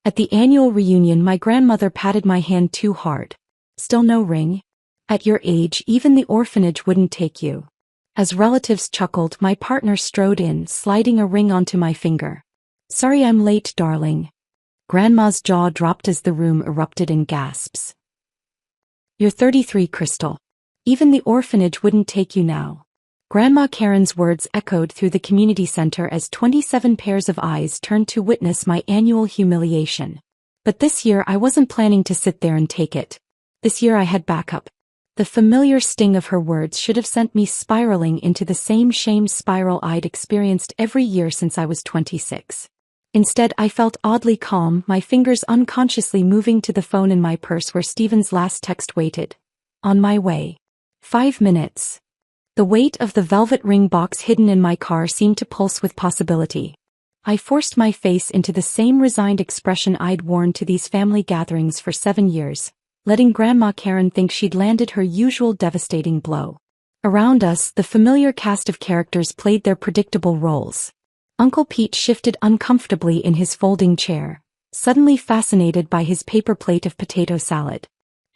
At the annual reunion, my grandmother patted my hand too hard. Still no ring? At your age, even the orphanage wouldn't take you. As relatives chuckled, my partner strode in, sliding a ring onto my finger. Sorry I'm late, darling. Grandma's jaw dropped as the room erupted in gasps. You're 33, Crystal. Even the orphanage wouldn't take you now. Grandma Karen's words echoed through the community center as 27 pairs of eyes turned to witness my annual humiliation. But this year I wasn't planning to sit there and take it. This year I had backup. The familiar sting of her words should have sent me spiraling into the same shame spiral I'd experienced every year since I was 26. Instead, I felt oddly calm, my fingers unconsciously moving to the phone in my purse where Stephen's last text waited. On my way. 5 minutes. The weight of the velvet ring box hidden in my car seemed to pulse with possibility. I forced my face into the same resigned expression I'd worn to these family gatherings for 7 years, letting Grandma Karen think she'd landed her usual devastating blow. Around us, the familiar cast of characters played their predictable roles. Uncle Pete shifted uncomfortably in his folding chair, suddenly fascinated by his paper plate of potato salad.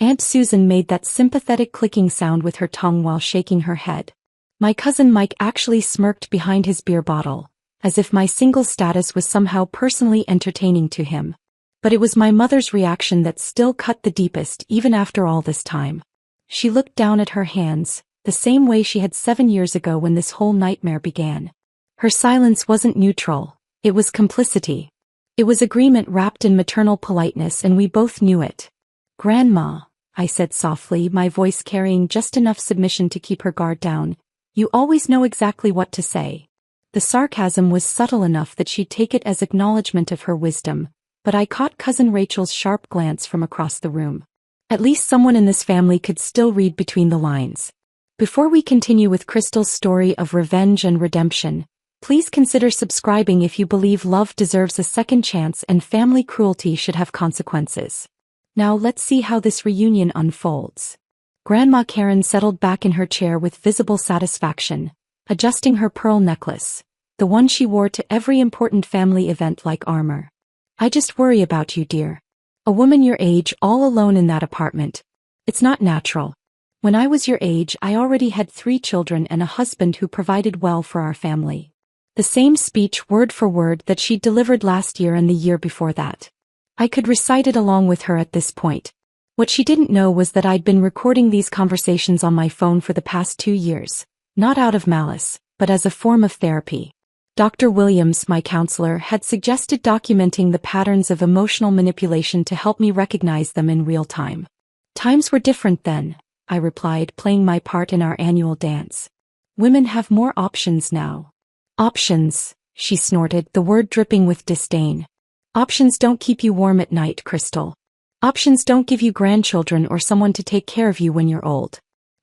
Aunt Susan made that sympathetic clicking sound with her tongue while shaking her head. My cousin Mike actually smirked behind his beer bottle, as if my single status was somehow personally entertaining to him. But it was my mother's reaction that still cut the deepest even after all this time. She looked down at her hands, the same way she had 7 years ago when this whole nightmare began. Her silence wasn't neutral, it was complicity. It was agreement wrapped in maternal politeness, and we both knew it. Grandma, I said softly, my voice carrying just enough submission to keep her guard down, you always know exactly what to say. The sarcasm was subtle enough that she'd take it as acknowledgement of her wisdom, but I caught Cousin Rachel's sharp glance from across the room. At least someone in this family could still read between the lines. Before we continue with Crystal's story of revenge and redemption, please consider subscribing if you believe love deserves a second chance and family cruelty should have consequences. Now let's see how this reunion unfolds. Grandma Karen settled back in her chair with visible satisfaction, adjusting her pearl necklace, the one she wore to every important family event like armor. I just worry about you, dear. A woman your age all alone in that apartment. It's not natural. When I was your age, I already had 3 children and a husband who provided well for our family. The same speech word for word that she'd delivered last year and the year before that. I could recite it along with her at this point. What she didn't know was that I'd been recording these conversations on my phone for the past 2 years, not out of malice, but as a form of therapy. Dr. Williams, my counselor, had suggested documenting the patterns of emotional manipulation to help me recognize them in real time. Times were different then, I replied, playing my part in our annual dance. Women have more options now. Options, she snorted, the word dripping with disdain. Options don't keep you warm at night, Crystal. Options don't give you grandchildren or someone to take care of you when you're old.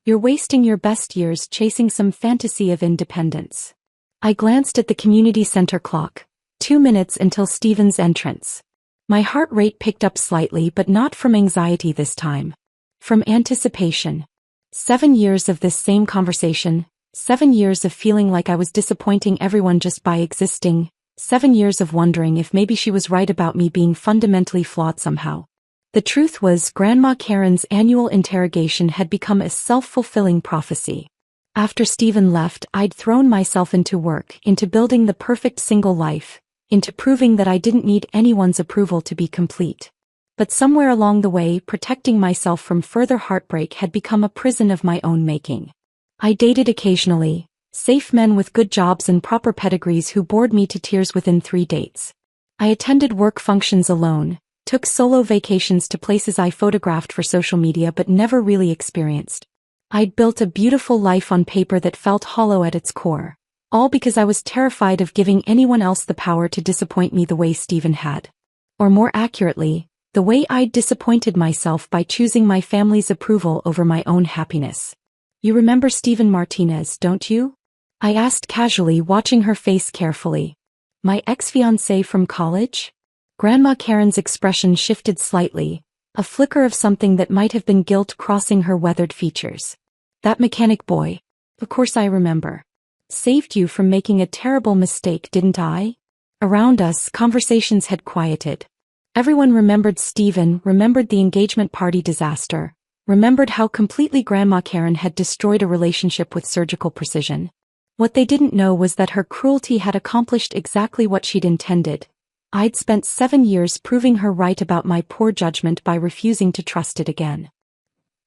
You're wasting your best years chasing some fantasy of independence. I glanced at the community center clock. 2 minutes until Stephen's entrance. My heart rate picked up slightly, but not from anxiety this time. From anticipation. 7 years of this same conversation. 7 years of feeling like I was disappointing everyone just by existing. 7 years of wondering if maybe she was right about me being fundamentally flawed somehow. The truth was, Grandma Karen's annual interrogation had become a self-fulfilling prophecy. After Stephen left, I'd thrown myself into work, into building the perfect single life, into proving that I didn't need anyone's approval to be complete. But somewhere along the way, protecting myself from further heartbreak had become a prison of my own making. I dated occasionally, safe men with good jobs and proper pedigrees who bored me to tears within 3 dates. I attended work functions alone, took solo vacations to places I photographed for social media but never really experienced. I'd built a beautiful life on paper that felt hollow at its core, all because I was terrified of giving anyone else the power to disappoint me the way Stephen had. Or more accurately, the way I'd disappointed myself by choosing my family's approval over my own happiness. You remember Stephen Martinez, don't you? I asked casually, watching her face carefully. My ex-fiancé from college? Grandma Karen's expression shifted slightly, a flicker of something that might have been guilt crossing her weathered features. That mechanic boy. Of course I remember. Saved you from making a terrible mistake, didn't I? Around us, conversations had quieted. Everyone remembered Stephen, remembered the engagement party disaster, remembered how completely Grandma Karen had destroyed a relationship with surgical precision. What they didn't know was that her cruelty had accomplished exactly what she'd intended. I'd spent 7 years proving her right about my poor judgment by refusing to trust it again.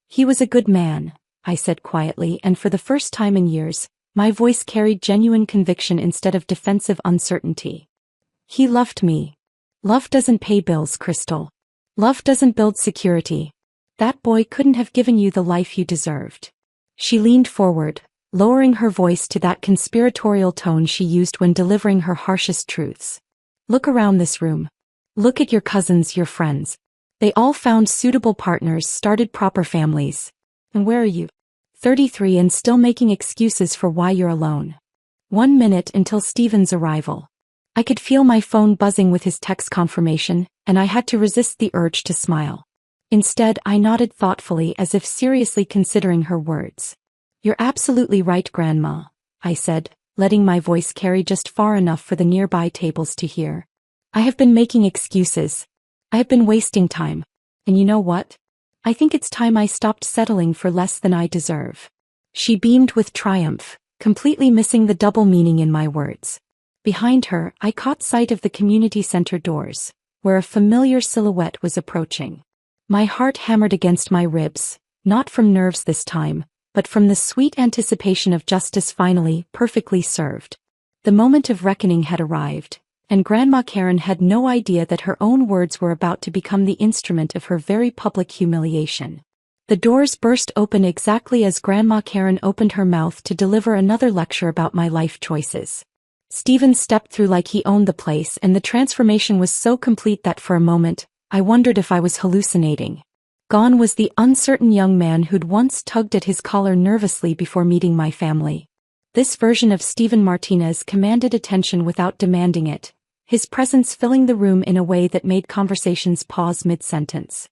"He was a good man," I said quietly, and for the first time in years, my voice carried genuine conviction instead of defensive uncertainty. "He loved me. Love doesn't pay bills, Crystal. Love doesn't build security. That boy couldn't have given you the life you deserved." She leaned forward, lowering her voice to that conspiratorial tone she used when delivering her harshest truths. "Look around this room. Look at your cousins, your friends. They all found suitable partners, started proper families. And where are you? 33 and still making excuses for why you're alone. 1 minute until Stephen's arrival." I could feel my phone buzzing with his text confirmation, and I had to resist the urge to smile. Instead, I nodded thoughtfully as if seriously considering her words. "You're absolutely right, Grandma," I said, letting my voice carry just far enough for the nearby tables to hear. "I have been making excuses. I have been wasting time. And you know what? I think it's time I stopped settling for less than I deserve." She beamed with triumph, completely missing the double meaning in my words. Behind her, I caught sight of the community center doors, where a familiar silhouette was approaching. My heart hammered against my ribs, not from nerves this time, but from the sweet anticipation of justice finally, perfectly served. The moment of reckoning had arrived, and Grandma Karen had no idea that her own words were about to become the instrument of her very public humiliation. The doors burst open exactly as Grandma Karen opened her mouth to deliver another lecture about my life choices. Stephen stepped through like he owned the place, and the transformation was so complete that for a moment, I wondered if I was hallucinating. Gone was the uncertain young man who'd once tugged at his collar nervously before meeting my family. This version of Stephen Martinez commanded attention without demanding it, his presence filling the room in a way that made conversations pause mid-sentence.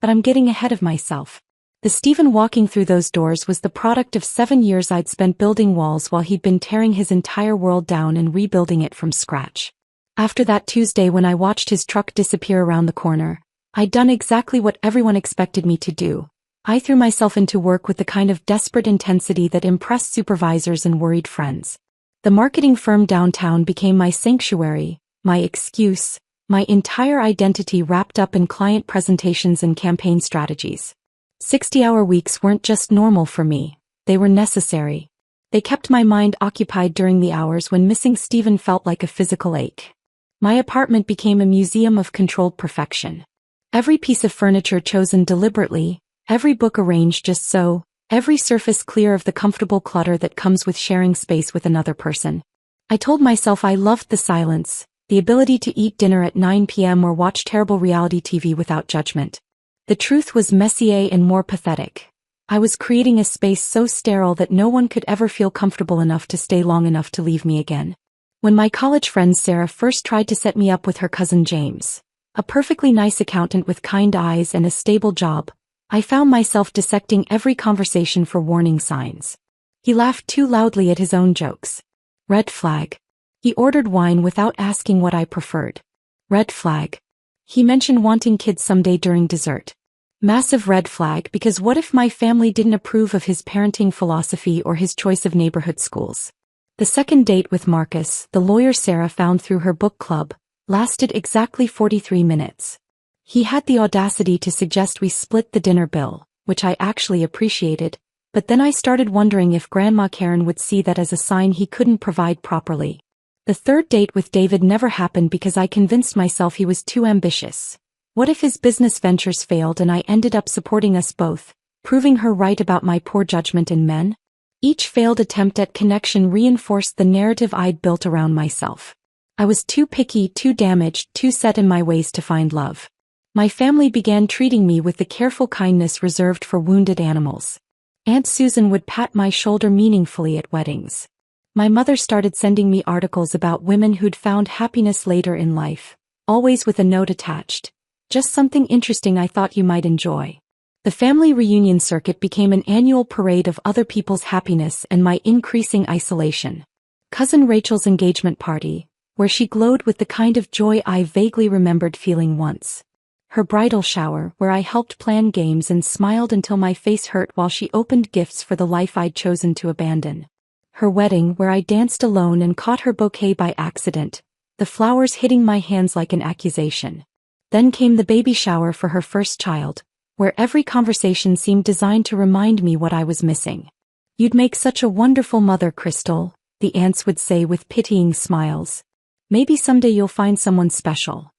But I'm getting ahead of myself. The Stephen walking through those doors was the product of 7 years I'd spent building walls while he'd been tearing his entire world down and rebuilding it from scratch. After that Tuesday when I watched his truck disappear around the corner, I'd done exactly what everyone expected me to do. I threw myself into work with the kind of desperate intensity that impressed supervisors and worried friends. The marketing firm downtown became my sanctuary, my excuse, my entire identity wrapped up in client presentations and campaign strategies. 60-hour weeks weren't just normal for me, they were necessary. They kept my mind occupied during the hours when missing Stephen felt like a physical ache. My apartment became a museum of controlled perfection. Every piece of furniture chosen deliberately, every book arranged just so, every surface clear of the comfortable clutter that comes with sharing space with another person. I told myself I loved the silence, the ability to eat dinner at 9 p.m. or watch terrible reality TV without judgment. The truth was messier and more pathetic. I was creating a space so sterile that no one could ever feel comfortable enough to stay long enough to leave me again. When my college friend Sarah first tried to set me up with her cousin James, a perfectly nice accountant with kind eyes and a stable job, I found myself dissecting every conversation for warning signs. He laughed too loudly at his own jokes. Red flag. He ordered wine without asking what I preferred. Red flag. He mentioned wanting kids someday during dessert. Massive red flag, because what if my family didn't approve of his parenting philosophy or his choice of neighborhood schools? The second date with Marcus, the lawyer Sarah found through her book club, lasted exactly 43 minutes. He had the audacity to suggest we split the dinner bill, which I actually appreciated, but then I started wondering if Grandma Karen would see that as a sign he couldn't provide properly. The third date with David never happened because I convinced myself he was too ambitious. What if his business ventures failed and I ended up supporting us both, proving her right about my poor judgment in men? Each failed attempt at connection reinforced the narrative I'd built around myself. I was too picky, too damaged, too set in my ways to find love. My family began treating me with the careful kindness reserved for wounded animals. Aunt Susan would pat my shoulder meaningfully at weddings. My mother started sending me articles about women who'd found happiness later in life, always with a note attached. Just something interesting I thought you might enjoy. The family reunion circuit became an annual parade of other people's happiness and my increasing isolation. Cousin Rachel's engagement party, where she glowed with the kind of joy I vaguely remembered feeling once. Her bridal shower, where I helped plan games and smiled until my face hurt while she opened gifts for the life I'd chosen to abandon. Her wedding, where I danced alone and caught her bouquet by accident, the flowers hitting my hands like an accusation. Then came the baby shower for her first child, where every conversation seemed designed to remind me what I was missing. "You'd make such a wonderful mother, Crystal," the aunts would say with pitying smiles. "Maybe someday you'll find someone special."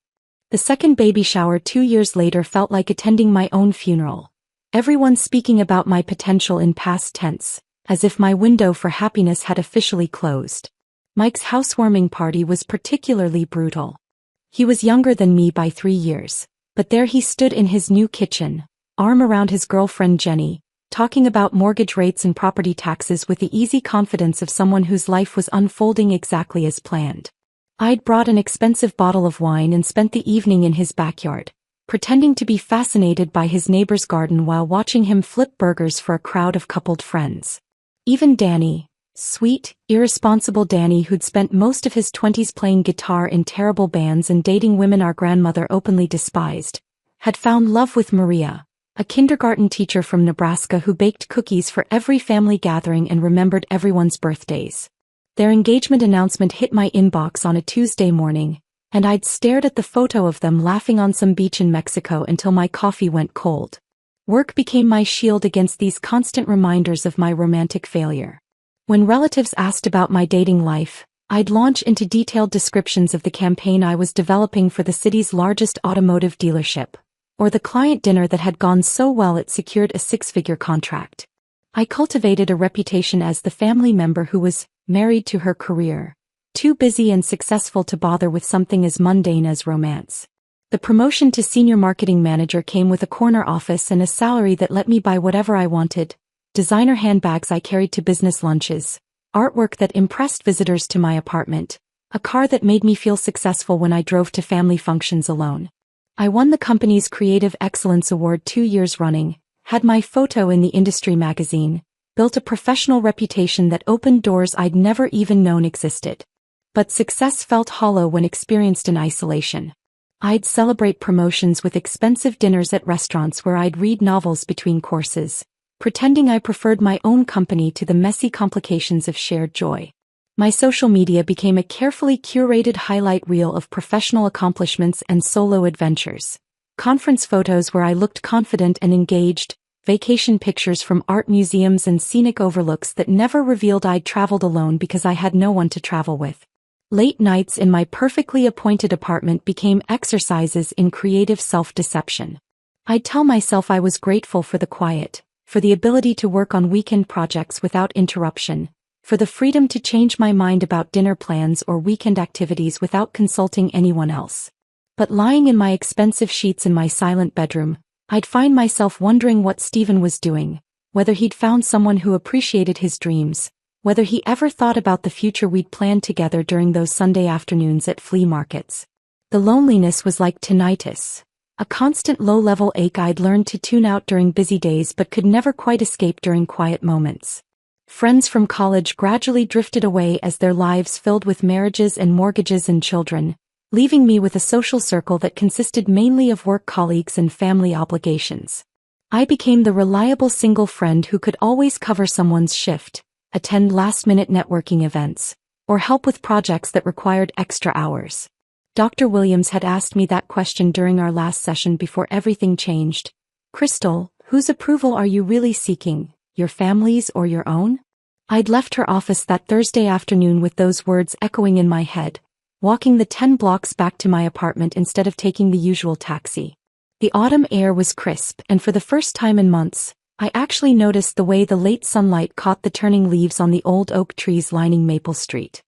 The second baby shower 2 years later felt like attending my own funeral. Everyone speaking about my potential in past tense, as if my window for happiness had officially closed. Mike's housewarming party was particularly brutal. He was younger than me by 3 years, but there he stood in his new kitchen, arm around his girlfriend Jenny, talking about mortgage rates and property taxes with the easy confidence of someone whose life was unfolding exactly as planned. I'd brought an expensive bottle of wine and spent the evening in his backyard, pretending to be fascinated by his neighbor's garden while watching him flip burgers for a crowd of coupled friends. Even Danny, sweet, irresponsible Danny who'd spent most of his 20s playing guitar in terrible bands and dating women our grandmother openly despised, had found love with Maria, a kindergarten teacher from Nebraska who baked cookies for every family gathering and remembered everyone's birthdays. Their engagement announcement hit my inbox on a Tuesday morning, and I'd stared at the photo of them laughing on some beach in Mexico until my coffee went cold. Work became my shield against these constant reminders of my romantic failure. When relatives asked about my dating life, I'd launch into detailed descriptions of the campaign I was developing for the city's largest automotive dealership, or the client dinner that had gone so well it secured a 6-figure contract. I cultivated a reputation as the family member who was married to her career, too busy and successful to bother with something as mundane as romance. The promotion to senior marketing manager came with a corner office and a salary that let me buy whatever I wanted, designer handbags I carried to business lunches, artwork that impressed visitors to my apartment, a car that made me feel successful when I drove to family functions alone. I won the company's Creative Excellence Award 2 years running, had my photo in the industry magazine, built a professional reputation that opened doors I'd never even known existed. But success felt hollow when experienced in isolation. I'd celebrate promotions with expensive dinners at restaurants where I'd read novels between courses, pretending I preferred my own company to the messy complications of shared joy. My social media became a carefully curated highlight reel of professional accomplishments and solo adventures. Conference photos where I looked confident and engaged, vacation pictures from art museums and scenic overlooks that never revealed I'd traveled alone because I had no one to travel with. Late nights in my perfectly appointed apartment became exercises in creative self-deception. I'd tell myself I was grateful for the quiet, for the ability to work on weekend projects without interruption, for the freedom to change my mind about dinner plans or weekend activities without consulting anyone else. But lying in my expensive sheets in my silent bedroom, I'd find myself wondering what Stephen was doing, whether he'd found someone who appreciated his dreams, whether he ever thought about the future we'd planned together during those Sunday afternoons at flea markets. The loneliness was like tinnitus, a constant low-level ache I'd learned to tune out during busy days but could never quite escape during quiet moments. Friends from college gradually drifted away as their lives filled with marriages and mortgages and children, leaving me with a social circle that consisted mainly of work colleagues and family obligations. I became the reliable single friend who could always cover someone's shift, attend last-minute networking events, or help with projects that required extra hours. Dr. Williams had asked me that question during our last session before everything changed. "Crystal, whose approval are you really seeking, your family's or your own?" I'd left her office that Thursday afternoon with those words echoing in my head, walking the 10 blocks back to my apartment instead of taking the usual taxi. The autumn air was crisp, and for the first time in months, I actually noticed the way the late sunlight caught the turning leaves on the old oak trees lining Maple Street.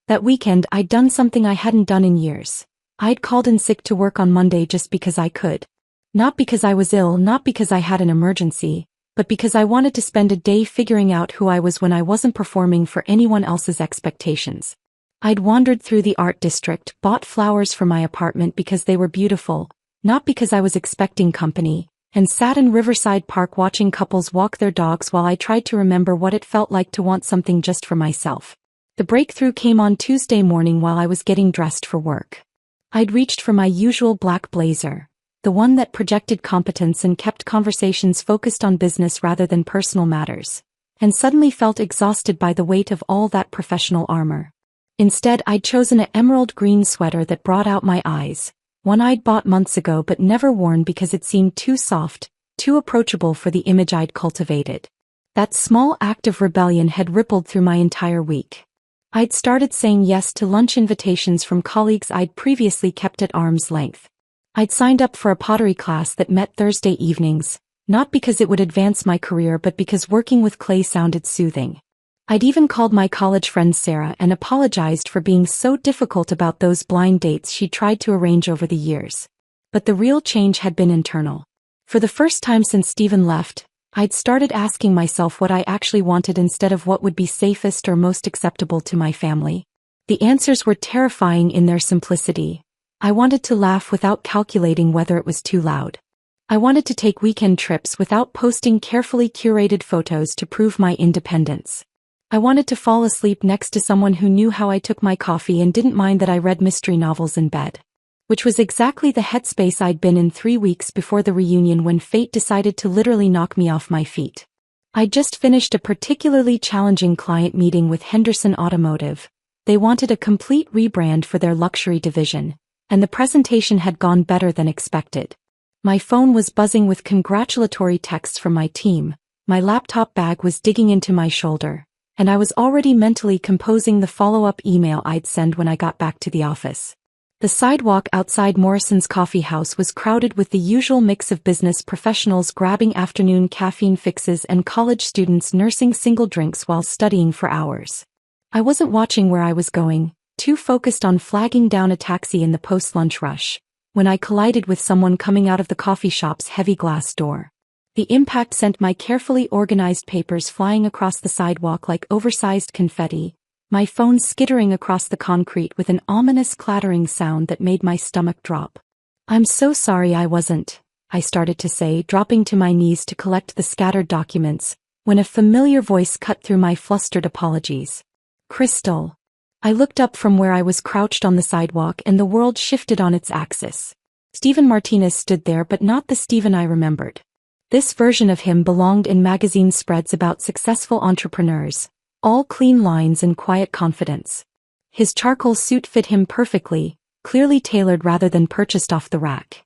That weekend I'd done something I hadn't done in years. I'd called in sick to work on Monday just because I could. Not because I was ill, not because I had an emergency, but because I wanted to spend a day figuring out who I was when I wasn't performing for anyone else's expectations. I'd wandered through the art district, bought flowers for my apartment because they were beautiful, not because I was expecting company, and sat in Riverside Park watching couples walk their dogs while I tried to remember what it felt like to want something just for myself. The breakthrough came on Tuesday morning while I was getting dressed for work. I'd reached for my usual black blazer, the one that projected competence and kept conversations focused on business rather than personal matters, and suddenly felt exhausted by the weight of all that professional armor. Instead, I'd chosen an emerald green sweater that brought out my eyes, one I'd bought months ago but never worn because it seemed too soft, too approachable for the image I'd cultivated. That small act of rebellion had rippled through my entire week. I'd started saying yes to lunch invitations from colleagues I'd previously kept at arm's length. I'd signed up for a pottery class that met Thursday evenings, not because it would advance my career but because working with clay sounded soothing. I'd even called my college friend Sarah and apologized for being so difficult about those blind dates she'd tried to arrange over the years. But the real change had been internal. For the first time since Stephen left, I'd started asking myself what I actually wanted instead of what would be safest or most acceptable to my family. The answers were terrifying in their simplicity. I wanted to laugh without calculating whether it was too loud. I wanted to take weekend trips without posting carefully curated photos to prove my independence. I wanted to fall asleep next to someone who knew how I took my coffee and didn't mind that I read mystery novels in bed. Which was exactly the headspace I'd been in 3 weeks before the reunion when fate decided to literally knock me off my feet. I'd just finished a particularly challenging client meeting with Henderson Automotive. They wanted a complete rebrand for their luxury division, and the presentation had gone better than expected. My phone was buzzing with congratulatory texts from my team, my laptop bag was digging into my shoulder, and I was already mentally composing the follow-up email I'd send when I got back to the office. The sidewalk outside Morrison's Coffee House was crowded with the usual mix of business professionals grabbing afternoon caffeine fixes and college students nursing single drinks while studying for hours. I wasn't watching where I was going, too focused on flagging down a taxi in the post-lunch rush, when I collided with someone coming out of the coffee shop's heavy glass door. The impact sent my carefully organized papers flying across the sidewalk like oversized confetti, my phone skittering across the concrete with an ominous clattering sound that made my stomach drop. "I'm so sorry I wasn't," I started to say, dropping to my knees to collect the scattered documents, when a familiar voice cut through my flustered apologies. "Crystal." I looked up from where I was crouched on the sidewalk and the world shifted on its axis. Stephen Martinez stood there, but not the Stephen I remembered. This version of him belonged in magazine spreads about successful entrepreneurs, all clean lines and quiet confidence. His charcoal suit fit him perfectly, clearly tailored rather than purchased off the rack.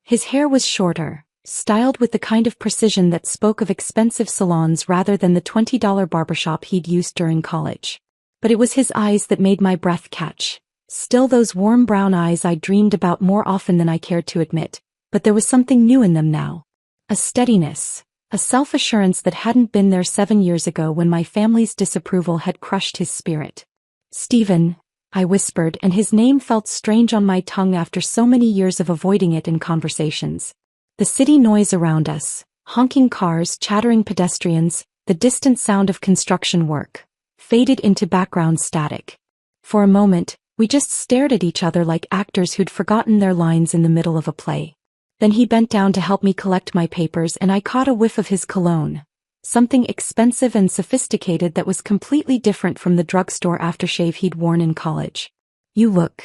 His hair was shorter, styled with the kind of precision that spoke of expensive salons rather than the $20 barbershop he'd used during college. But it was his eyes that made my breath catch. Still those warm brown eyes I dreamed about more often than I cared to admit, but there was something new in them now. A steadiness. A self-assurance that hadn't been there 7 years ago when my family's disapproval had crushed his spirit. "Stephen," I whispered, and his name felt strange on my tongue after so many years of avoiding it in conversations. The city noise around us, honking cars, chattering pedestrians, the distant sound of construction work, faded into background static. For a moment, we just stared at each other like actors who'd forgotten their lines in the middle of a play. Then he bent down to help me collect my papers and I caught a whiff of his cologne, something expensive and sophisticated that was completely different from the drugstore aftershave he'd worn in college. "You look..."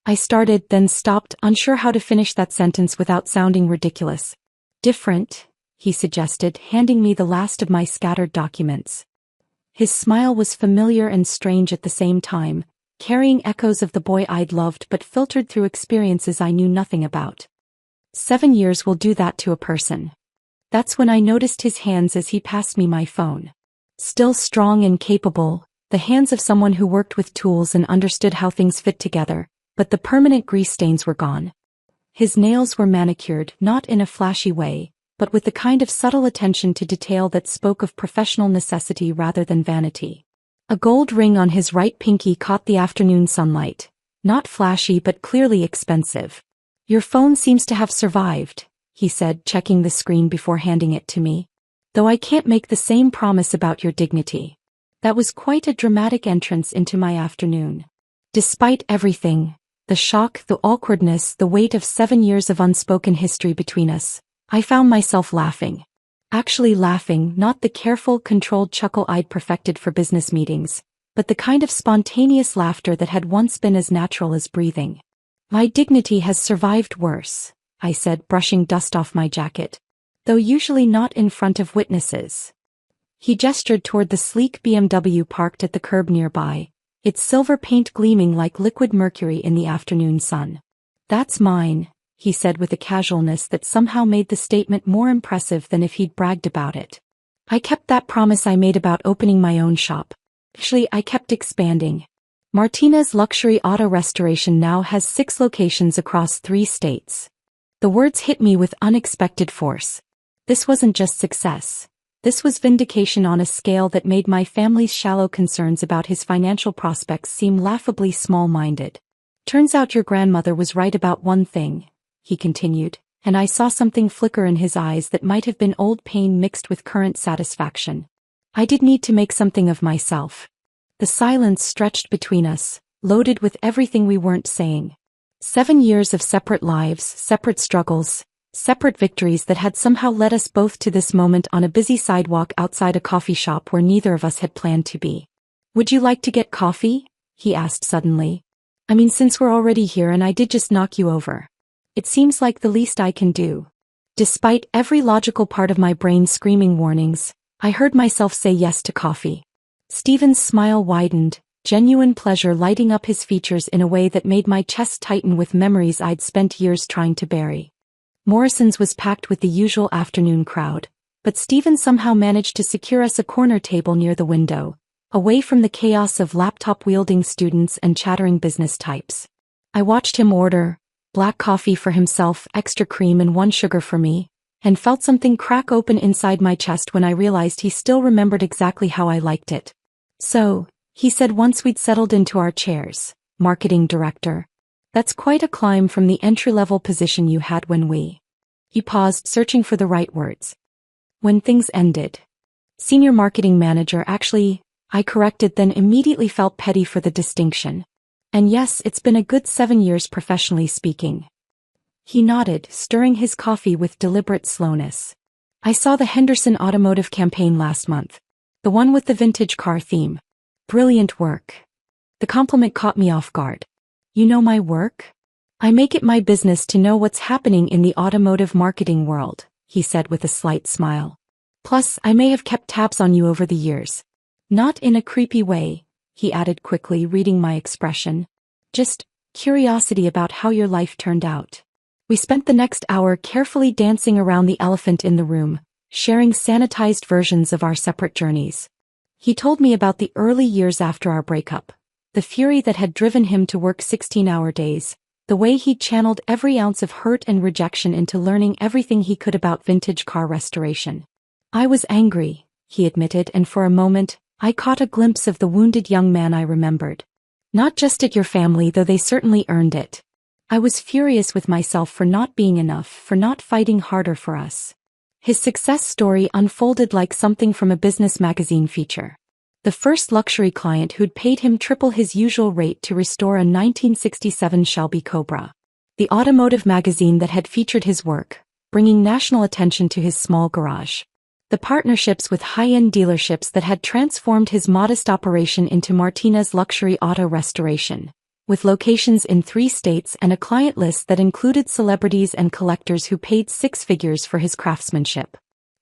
I started, then stopped, unsure how to finish that sentence without sounding ridiculous. "Different," he suggested, handing me the last of my scattered documents. His smile was familiar and strange at the same time, carrying echoes of the boy I'd loved but filtered through experiences I knew nothing about. 7 years will do that to a person. That's when I noticed his hands as he passed me my phone. Still strong and capable, the hands of someone who worked with tools and understood how things fit together, but the permanent grease stains were gone. His nails were manicured, not in a flashy way, but with the kind of subtle attention to detail that spoke of professional necessity rather than vanity. A gold ring on his right pinky caught the afternoon sunlight. Not flashy but clearly expensive. "Your phone seems to have survived," he said, checking the screen before handing it to me. "Though I can't make the same promise about your dignity." That was quite a dramatic entrance into my afternoon. Despite everything, the shock, the awkwardness, the weight of 7 years of unspoken history between us, I found myself laughing. Actually laughing, not the careful, controlled chuckle I'd perfected for business meetings, but the kind of spontaneous laughter that had once been as natural as breathing. My dignity has survived worse, I said, brushing dust off my jacket. Though usually not in front of witnesses. He gestured toward the sleek BMW parked at the curb nearby, its silver paint gleaming like liquid mercury in the afternoon sun. That's mine, he said with a casualness that somehow made the statement more impressive than if he'd bragged about it. I kept that promise I made about opening my own shop. Actually, I kept expanding. Martinez Luxury Auto Restoration now has 6 locations across 3 states. The words hit me with unexpected force. This wasn't just success. This was vindication on a scale that made my family's shallow concerns about his financial prospects seem laughably small-minded. Turns out your grandmother was right about one thing, he continued, and I saw something flicker in his eyes that might have been old pain mixed with current satisfaction. I did need to make something of myself. The silence stretched between us, loaded with everything we weren't saying. 7 years of separate lives, separate struggles, separate victories that had somehow led us both to this moment on a busy sidewalk outside a coffee shop where neither of us had planned to be. Would you like to get coffee? He asked suddenly. I mean, since we're already here and I did just knock you over. It seems like the least I can do. Despite every logical part of my brain screaming warnings, I heard myself say yes to coffee. Stephen's smile widened, genuine pleasure lighting up his features in a way that made my chest tighten with memories I'd spent years trying to bury. Morrison's was packed with the usual afternoon crowd, but Stephen somehow managed to secure us a corner table near the window, away from the chaos of laptop-wielding students and chattering business types. I watched him order black coffee for himself, extra cream and 1 sugar for me, and felt something crack open inside my chest when I realized he still remembered exactly how I liked it. So, he said once we'd settled into our chairs, marketing director. That's quite a climb from the entry-level position you had when we... He paused, searching for the right words. When things ended. Senior marketing manager, actually, I corrected, then immediately felt petty for the distinction. And yes, it's been a good 7 years professionally speaking. He nodded, stirring his coffee with deliberate slowness. I saw the Henderson Automotive campaign last month. The one with the vintage car theme. Brilliant work. The compliment caught me off guard. You know my work? I make it my business to know what's happening in the automotive marketing world, he said with a slight smile. Plus, I may have kept tabs on you over the years. Not in a creepy way, he added quickly, reading my expression. Just curiosity about how your life turned out. We spent the next hour carefully dancing around the elephant in the room, sharing sanitized versions of our separate journeys. He told me about the early years after our breakup. The fury that had driven him to work 16-hour days, the way he channeled every ounce of hurt and rejection into learning everything he could about vintage car restoration. I was angry, he admitted, and for a moment, I caught a glimpse of the wounded young man I remembered. Not just at your family, though they certainly earned it. I was furious with myself for not being enough, for not fighting harder for us. His success story unfolded like something from a business magazine feature. The first luxury client who'd paid him triple his usual rate to restore a 1967 Shelby Cobra. The automotive magazine that had featured his work, bringing national attention to his small garage. The partnerships with high-end dealerships that had transformed his modest operation into Martinez Luxury Auto Restoration, with locations in 3 states and a client list that included celebrities and collectors who paid 6 figures for his craftsmanship.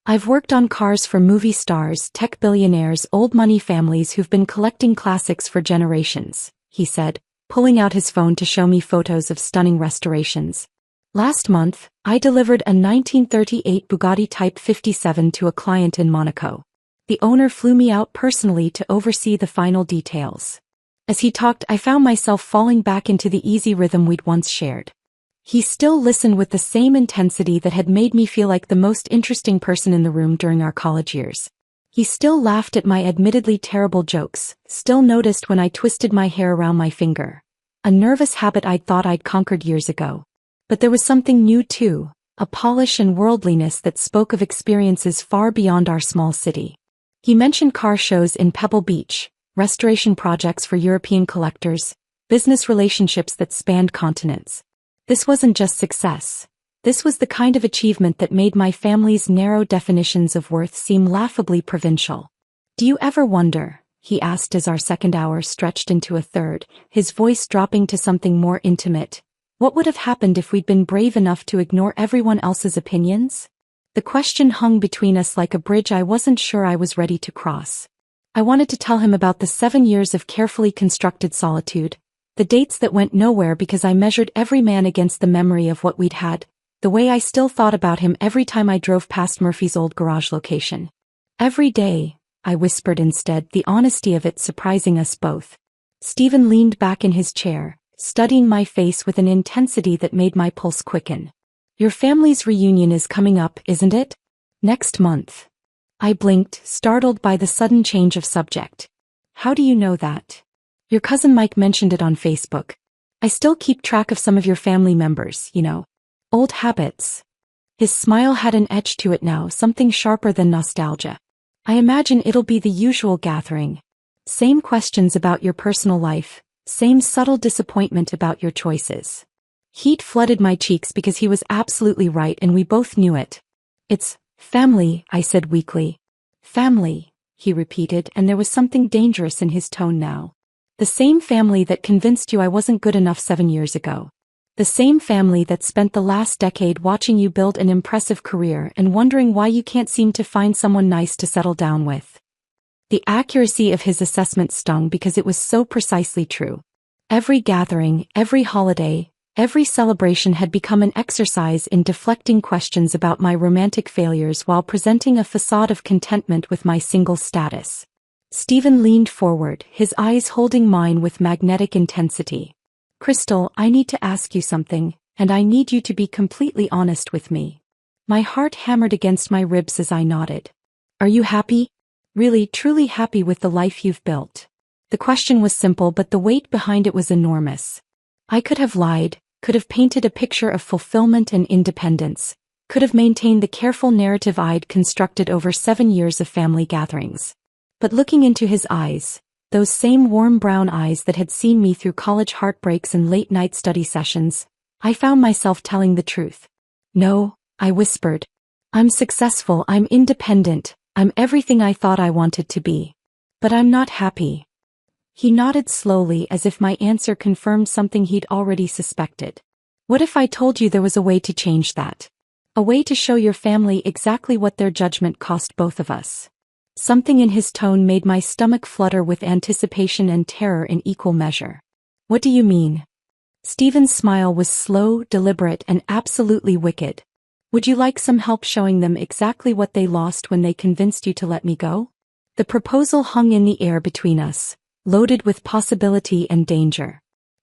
I've worked on cars for movie stars, tech billionaires, old money families who've been collecting classics for generations, he said, pulling out his phone to show me photos of stunning restorations. Last month, I delivered a 1938 Bugatti Type 57 to a client in Monaco. The owner flew me out personally to oversee the final details. As he talked, I found myself falling back into the easy rhythm we'd once shared. He still listened with the same intensity that had made me feel like the most interesting person in the room during our college years. He still laughed at my admittedly terrible jokes, still noticed when I twisted my hair around my finger. A nervous habit I'd thought I'd conquered years ago. But there was something new too, a polish and worldliness that spoke of experiences far beyond our small city. He mentioned car shows in Pebble Beach, restoration projects for European collectors, business relationships that spanned continents. This wasn't just success. This was the kind of achievement that made my family's narrow definitions of worth seem laughably provincial. Do you ever wonder, he asked as our second hour stretched into a third, his voice dropping to something more intimate. What would have happened if we'd been brave enough to ignore everyone else's opinions? The question hung between us like a bridge I wasn't sure I was ready to cross. I wanted to tell him about the 7 years of carefully constructed solitude, the dates that went nowhere because I measured every man against the memory of what we'd had, the way I still thought about him every time I drove past Murphy's old garage location. Every day, I whispered instead, the honesty of it surprising us both. Stephen leaned back in his chair, studying my face with an intensity that made my pulse quicken. Your family's reunion is coming up, isn't it? Next month. I blinked, startled by the sudden change of subject. How do you know that? Your cousin Mike mentioned it on Facebook. I still keep track of some of your family members, you know. Old habits. His smile had an edge to it now, something sharper than nostalgia. I imagine it'll be the usual gathering. Same questions about your personal life, same subtle disappointment about your choices. Heat flooded my cheeks because he was absolutely right and we both knew it. It's family, I said weakly. Family, he repeated, and there was something dangerous in his tone now. The same family that convinced you I wasn't good enough 7 years ago. The same family that spent the last decade watching you build an impressive career and wondering why you can't seem to find someone nice to settle down with. The accuracy of his assessment stung because it was so precisely true. Every gathering, every holiday, every celebration had become an exercise in deflecting questions about my romantic failures while presenting a facade of contentment with my single status. Stephen leaned forward, his eyes holding mine with magnetic intensity. Crystal, I need to ask you something, and I need you to be completely honest with me. My heart hammered against my ribs as I nodded. Are you happy? Really, truly happy with the life you've built? The question was simple, but the weight behind it was enormous. I could have lied, could have painted a picture of fulfillment and independence, could have maintained the careful narrative I'd constructed over 7 years of family gatherings. But looking into his eyes, those same warm brown eyes that had seen me through college heartbreaks and late-night study sessions, I found myself telling the truth. No, I whispered. I'm successful, I'm independent, I'm everything I thought I wanted to be. But I'm not happy. He nodded slowly as if my answer confirmed something he'd already suspected. What if I told you there was a way to change that? A way to show your family exactly what their judgment cost both of us? Something in his tone made my stomach flutter with anticipation and terror in equal measure. What do you mean? Stephen's smile was slow, deliberate, and absolutely wicked. Would you like some help showing them exactly what they lost when they convinced you to let me go? The proposal hung in the air between us, loaded with possibility and danger.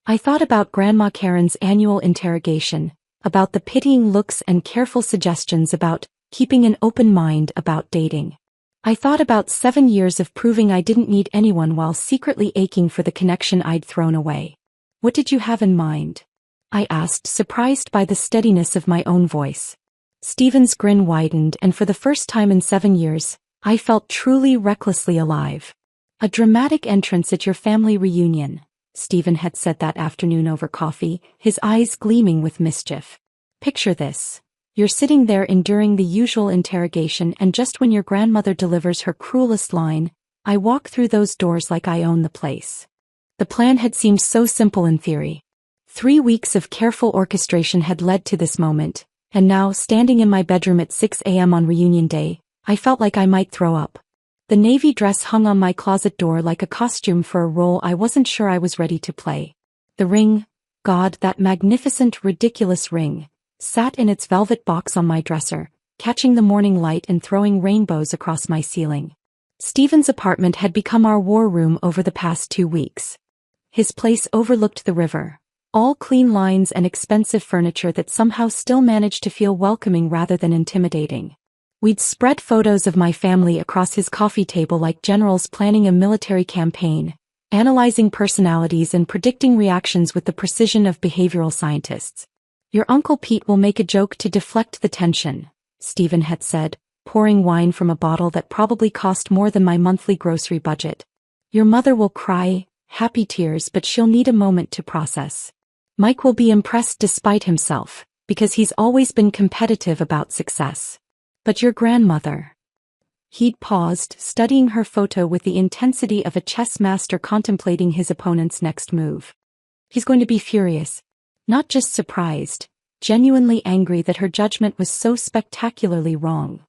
I thought about Grandma Karen's annual interrogation, about the pitying looks and careful suggestions about keeping an open mind about dating. I thought about 7 years of proving I didn't need anyone while secretly aching for the connection I'd thrown away. What did you have in mind? I asked, surprised by the steadiness of my own voice. Stephen's grin widened, and for the first time in 7 years, I felt truly recklessly alive. A dramatic entrance at your family reunion, Stephen had said that afternoon over coffee, his eyes gleaming with mischief. Picture this. You're sitting there enduring the usual interrogation, and just when your grandmother delivers her cruelest line, I walk through those doors like I own the place. The plan had seemed so simple in theory. 3 weeks of careful orchestration had led to this moment, and now, standing in my bedroom at 6 a.m. on reunion day, I felt like I might throw up. The navy dress hung on my closet door like a costume for a role I wasn't sure I was ready to play. The ring, God, that magnificent, ridiculous ring, sat in its velvet box on my dresser, catching the morning light and throwing rainbows across my ceiling. Stephen's apartment had become our war room over the past 2 weeks. His place overlooked the river, all clean lines and expensive furniture that somehow still managed to feel welcoming rather than intimidating. We'd spread photos of my family across his coffee table like generals planning a military campaign, analyzing personalities and predicting reactions with the precision of behavioral scientists. Your Uncle Pete will make a joke to deflect the tension, Stephen had said, pouring wine from a bottle that probably cost more than my monthly grocery budget. Your mother will cry, happy tears, but she'll need a moment to process. Mike will be impressed despite himself, because he's always been competitive about success. But your grandmother. He'd paused, studying her photo with the intensity of a chess master contemplating his opponent's next move. He's going to be furious. Not just surprised, genuinely angry that her judgment was so spectacularly wrong.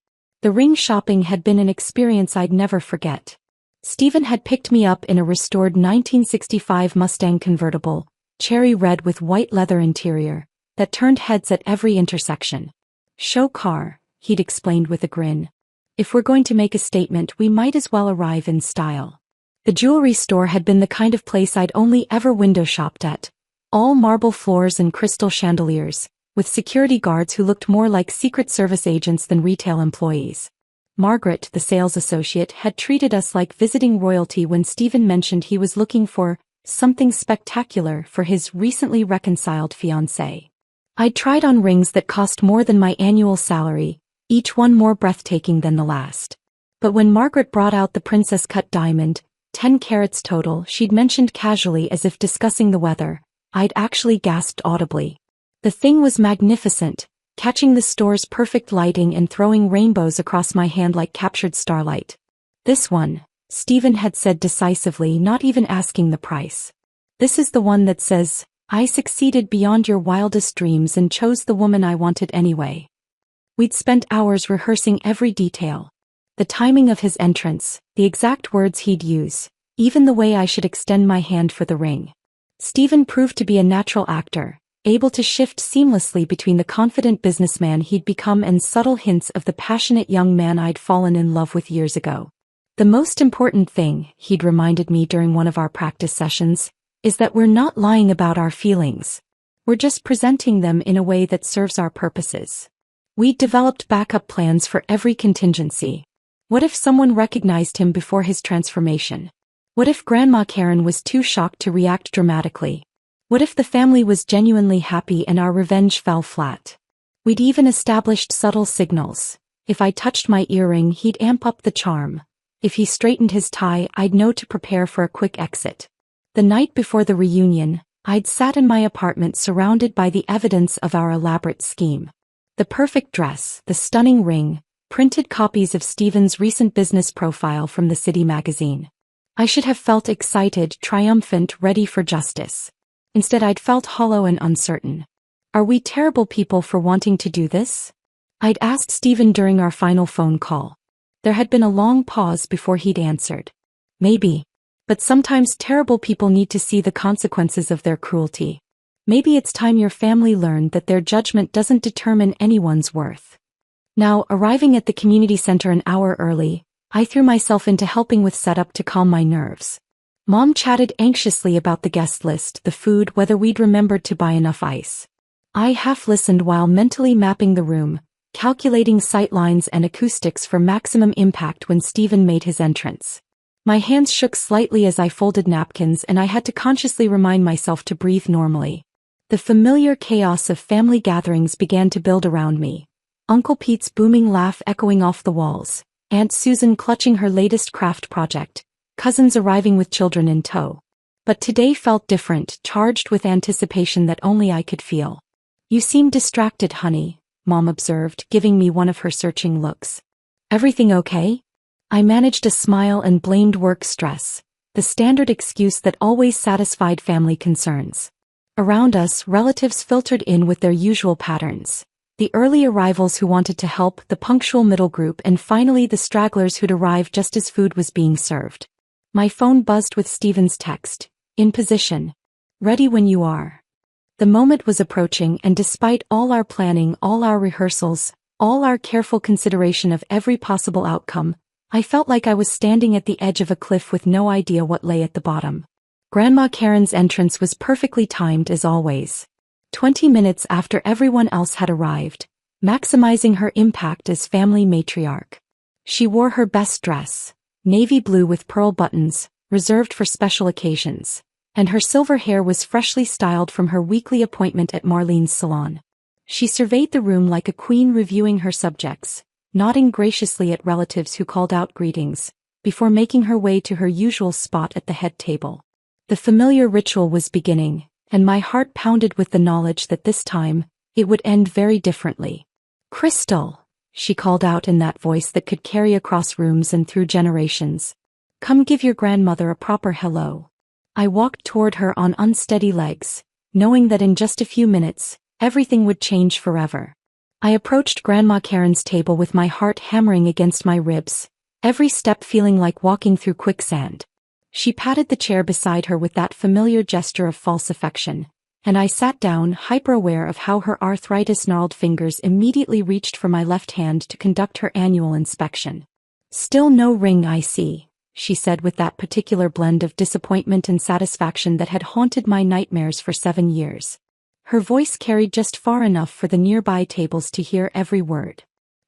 The ring shopping had been an experience I'd never forget. Stephen had picked me up in a restored 1965 Mustang convertible, cherry red with white leather interior, that turned heads at every intersection. "Show car," he'd explained with a grin. "If we're going to make a statement, we might as well arrive in style." The jewelry store had been the kind of place I'd only ever window shopped at. All marble floors and crystal chandeliers, with security guards who looked more like Secret Service agents than retail employees. Margaret, the sales associate, had treated us like visiting royalty when Stephen mentioned he was looking for something spectacular for his recently reconciled fiancée. I'd tried on rings that cost more than my annual salary, each one more breathtaking than the last. But when Margaret brought out the princess-cut diamond, 10 carats total, she'd mentioned casually as if discussing the weather, I'd actually gasped audibly. The thing was magnificent, catching the store's perfect lighting and throwing rainbows across my hand like captured starlight. "This one," Stephen had said decisively, not even asking the price. "This is the one that says, I succeeded beyond your wildest dreams and chose the woman I wanted anyway." We'd spent hours rehearsing every detail. The timing of his entrance, the exact words he'd use, even the way I should extend my hand for the ring. Stephen proved to be a natural actor, able to shift seamlessly between the confident businessman he'd become and subtle hints of the passionate young man I'd fallen in love with years ago. "The most important thing," he'd reminded me during one of our practice sessions, "is that we're not lying about our feelings. We're just presenting them in a way that serves our purposes." We'd developed backup plans for every contingency. What if someone recognized him before his transformation? What if Grandma Karen was too shocked to react dramatically? What if the family was genuinely happy and our revenge fell flat? We'd even established subtle signals. If I touched my earring, he'd amp up the charm. If he straightened his tie, I'd know to prepare for a quick exit. The night before the reunion, I'd sat in my apartment surrounded by the evidence of our elaborate scheme. The perfect dress, the stunning ring, printed copies of Stephen's recent business profile from the City magazine. I should have felt excited, triumphant, ready for justice. Instead, I'd felt hollow and uncertain. Are we terrible people for wanting to do this? I'd asked Stephen during our final phone call. There had been a long pause before he'd answered. Maybe. But sometimes terrible people need to see the consequences of their cruelty. Maybe it's time your family learned that their judgment doesn't determine anyone's worth. Now, arriving at the community center an hour early, I threw myself into helping with setup to calm my nerves. Mom chatted anxiously about the guest list, the food, whether we'd remembered to buy enough ice. I half-listened while mentally mapping the room, calculating sightlines and acoustics for maximum impact when Stephen made his entrance. My hands shook slightly as I folded napkins and I had to consciously remind myself to breathe normally. The familiar chaos of family gatherings began to build around me. Uncle Pete's booming laugh echoing off the walls, Aunt Susan clutching her latest craft project, cousins arriving with children in tow. But today felt different, charged with anticipation that only I could feel. "You seem distracted, honey," Mom observed, giving me one of her searching looks. "Everything okay?" I managed a smile and blamed work stress, the standard excuse that always satisfied family concerns. Around us, relatives filtered in with their usual patterns. The early arrivals who wanted to help, the punctual middle group, and finally the stragglers who'd arrived just as food was being served. My phone buzzed with Stephen's text, "In position. Ready when you are." The moment was approaching, and despite all our planning, all our rehearsals, all our careful consideration of every possible outcome, I felt like I was standing at the edge of a cliff with no idea what lay at the bottom. Grandma Karen's entrance was perfectly timed as always. 20 minutes after everyone else had arrived, maximizing her impact as family matriarch. She wore her best dress, navy blue with pearl buttons, reserved for special occasions, and her silver hair was freshly styled from her weekly appointment at Marlene's salon. She surveyed the room like a queen reviewing her subjects, nodding graciously at relatives who called out greetings, before making her way to her usual spot at the head table. The familiar ritual was beginning, and my heart pounded with the knowledge that this time, it would end very differently. "Crystal," she called out in that voice that could carry across rooms and through generations. Come give your grandmother a proper hello. I walked toward her on unsteady legs, knowing that in just a few minutes, everything would change forever. I approached Grandma Karen's table with my heart hammering against my ribs, every step feeling like walking through quicksand. She patted the chair beside her with that familiar gesture of false affection, and I sat down, hyper-aware of how her arthritis-gnarled fingers immediately reached for my left hand to conduct her annual inspection. Still no ring, I see, she said with that particular blend of disappointment and satisfaction that had haunted my nightmares for 7 years. Her voice carried just far enough for the nearby tables to hear every word.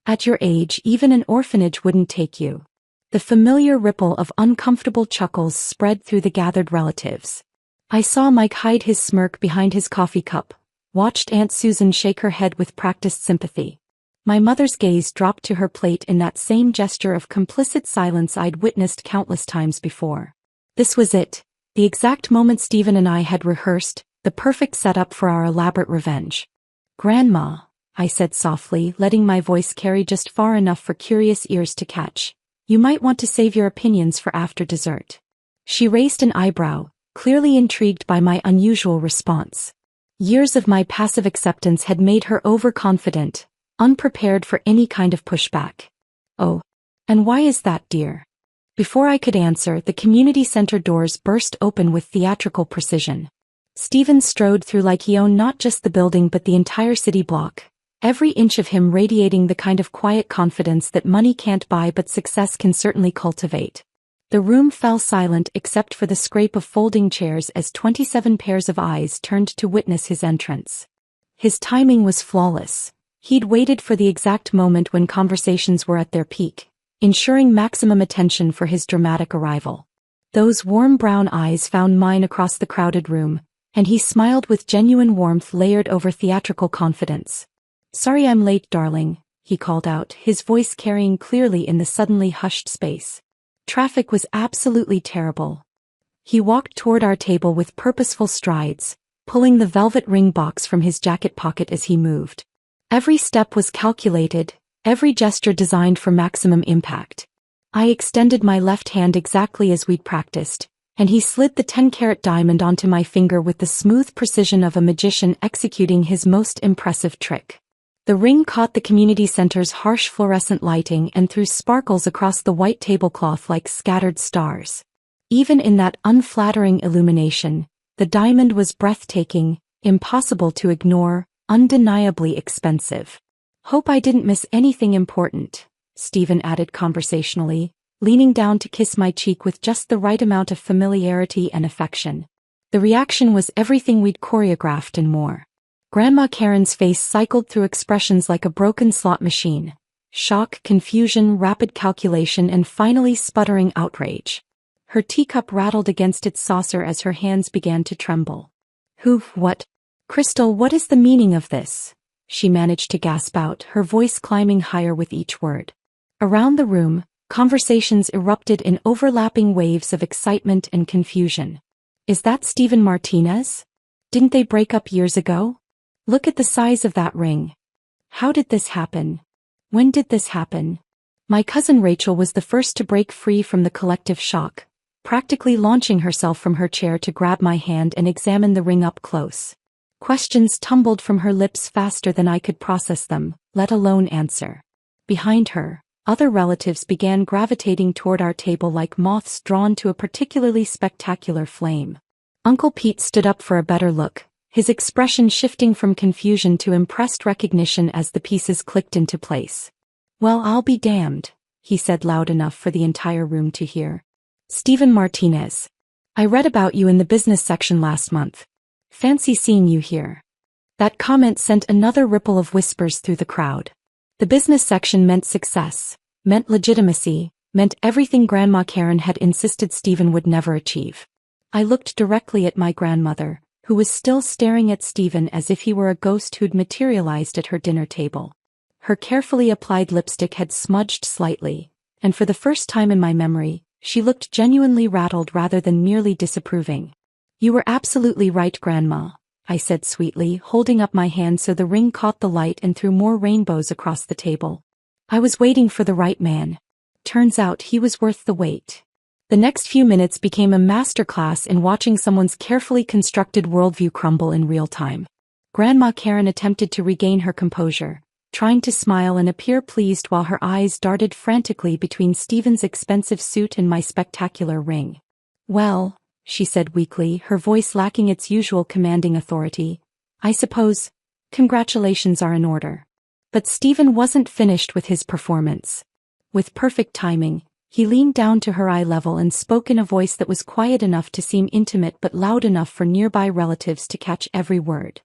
At your age, even an orphanage wouldn't take you. The familiar ripple of uncomfortable chuckles spread through the gathered relatives. I saw Mike hide his smirk behind his coffee cup, watched Aunt Susan shake her head with practiced sympathy. My mother's gaze dropped to her plate in that same gesture of complicit silence I'd witnessed countless times before. This was it, the exact moment Stephen and I had rehearsed, the perfect setup for our elaborate revenge. Grandma, I said softly, letting my voice carry just far enough for curious ears to catch. You might want to save your opinions for after dessert. She raised an eyebrow, clearly intrigued by my unusual response. Years of my passive acceptance had made her overconfident, unprepared for any kind of pushback. Oh, and why is that, dear? Before I could answer, the community center doors burst open with theatrical precision. Stephen strode through like he owned not just the building but the entire city block, every inch of him radiating the kind of quiet confidence that money can't buy but success can certainly cultivate. The room fell silent except for the scrape of folding chairs as 27 pairs of eyes turned to witness his entrance. His timing was flawless. He'd waited for the exact moment when conversations were at their peak, ensuring maximum attention for his dramatic arrival. Those warm brown eyes found mine across the crowded room, and he smiled with genuine warmth layered over theatrical confidence. Sorry I'm late, darling, he called out, his voice carrying clearly in the suddenly hushed space. Traffic was absolutely terrible. He walked toward our table with purposeful strides, pulling the velvet ring box from his jacket pocket as he moved. Every step was calculated, every gesture designed for maximum impact. I extended my left hand exactly as we'd practiced, and he slid the 10-carat diamond onto my finger with the smooth precision of a magician executing his most impressive trick. The ring caught the community center's harsh fluorescent lighting and threw sparkles across the white tablecloth like scattered stars. Even in that unflattering illumination, the diamond was breathtaking, impossible to ignore, undeniably expensive. Hope I didn't miss anything important, Stephen added conversationally, leaning down to kiss my cheek with just the right amount of familiarity and affection. The reaction was everything we'd choreographed and more. Grandma Karen's face cycled through expressions like a broken slot machine. Shock, confusion, rapid calculation, and finally sputtering outrage. Her teacup rattled against its saucer as her hands began to tremble. What? Crystal, what is the meaning of this? She managed to gasp out, her voice climbing higher with each word. Around the room, conversations erupted in overlapping waves of excitement and confusion. Is that Stephen Martinez? Didn't they break up years ago? Look at the size of that ring. How did this happen? When did this happen? My cousin Rachel was the first to break free from the collective shock, practically launching herself from her chair to grab my hand and examine the ring up close. Questions tumbled from her lips faster than I could process them, let alone answer. Behind her, other relatives began gravitating toward our table like moths drawn to a particularly spectacular flame. Uncle Pete stood up for a better look, his expression shifting from confusion to impressed recognition as the pieces clicked into place. Well, I'll be damned, he said loud enough for the entire room to hear. Stephen Martinez. I read about you in the business section last month. Fancy seeing you here. That comment sent another ripple of whispers through the crowd. The business section meant success, meant legitimacy, meant everything Grandma Karen had insisted Stephen would never achieve. I looked directly at my grandmother, who was still staring at Stephen as if he were a ghost who'd materialized at her dinner table. Her carefully applied lipstick had smudged slightly, and for the first time in my memory, she looked genuinely rattled rather than merely disapproving. You were absolutely right, Grandma, I said sweetly, holding up my hand so the ring caught the light and threw more rainbows across the table. I was waiting for the right man. Turns out he was worth the wait. The next few minutes became a masterclass in watching someone's carefully constructed worldview crumble in real time. Grandma Karen attempted to regain her composure, trying to smile and appear pleased while her eyes darted frantically between Stephen's expensive suit and my spectacular ring. "Well," she said weakly, her voice lacking its usual commanding authority, "I suppose congratulations are in order." But Stephen wasn't finished with his performance. With perfect timing, he leaned down to her eye level and spoke in a voice that was quiet enough to seem intimate but loud enough for nearby relatives to catch every word.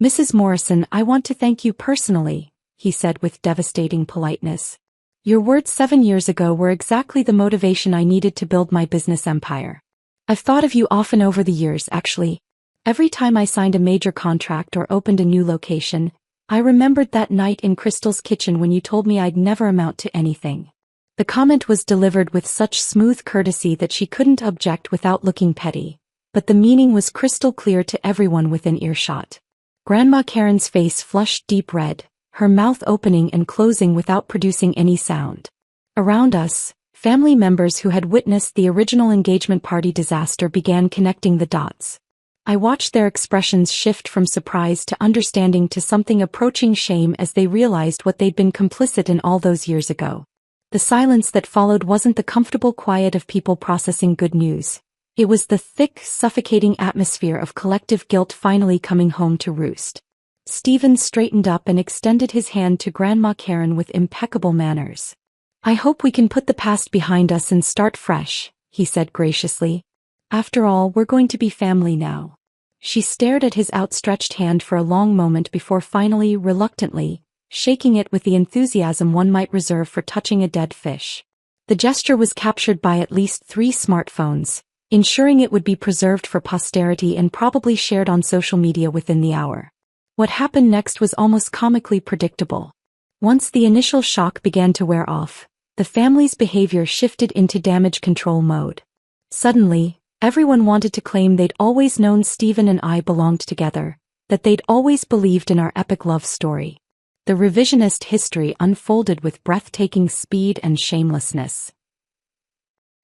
"Mrs. Morrison, I want to thank you personally," he said with devastating politeness. "Your words 7 years ago were exactly the motivation I needed to build my business empire. I've thought of you often over the years, actually. Every time I signed a major contract or opened a new location, I remembered that night in Crystal's kitchen when you told me I'd never amount to anything." The comment was delivered with such smooth courtesy that she couldn't object without looking petty, but the meaning was crystal clear to everyone within earshot. Grandma Karen's face flushed deep red, her mouth opening and closing without producing any sound. Around us, family members who had witnessed the original engagement party disaster began connecting the dots. I watched their expressions shift from surprise to understanding to something approaching shame as they realized what they'd been complicit in all those years ago. The silence that followed wasn't the comfortable quiet of people processing good news. It was the thick, suffocating atmosphere of collective guilt finally coming home to roost. Stephen straightened up and extended his hand to Grandma Karen with impeccable manners. "I hope we can put the past behind us and start fresh," he said graciously. "After all, we're going to be family now." She stared at his outstretched hand for a long moment before finally, reluctantly, shaking it with the enthusiasm one might reserve for touching a dead fish. The gesture was captured by at least 3 smartphones, ensuring it would be preserved for posterity and probably shared on social media within the hour. What happened next was almost comically predictable. Once the initial shock began to wear off, the family's behavior shifted into damage control mode. Suddenly, everyone wanted to claim they'd always known Stephen and I belonged together, that they'd always believed in our epic love story. The revisionist history unfolded with breathtaking speed and shamelessness.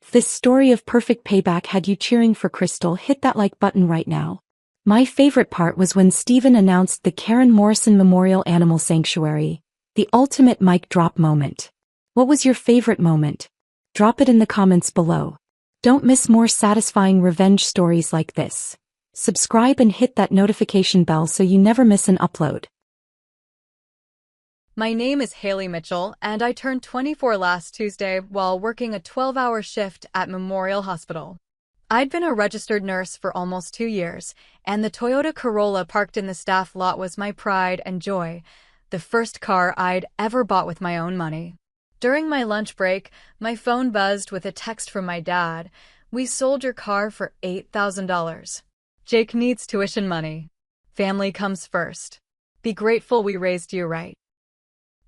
If this story of perfect payback had you cheering for Crystal, hit that like button right now. My favorite part was when Stephen announced the Karen Morrison Memorial Animal Sanctuary, the ultimate mic drop moment. What was your favorite moment? Drop it in the comments below. Don't miss more satisfying revenge stories like this. Subscribe and hit that notification bell so you never miss an upload. My name is Haley Mitchell, and I turned 24 last Tuesday while working a 12-hour shift at Memorial Hospital. I'd been a registered nurse for almost 2 years, and the Toyota Corolla parked in the staff lot was my pride and joy, the first car I'd ever bought with my own money. During my lunch break, my phone buzzed with a text from my dad. "We sold your car for $8,000. Jake needs tuition money. Family comes first. Be grateful we raised you right."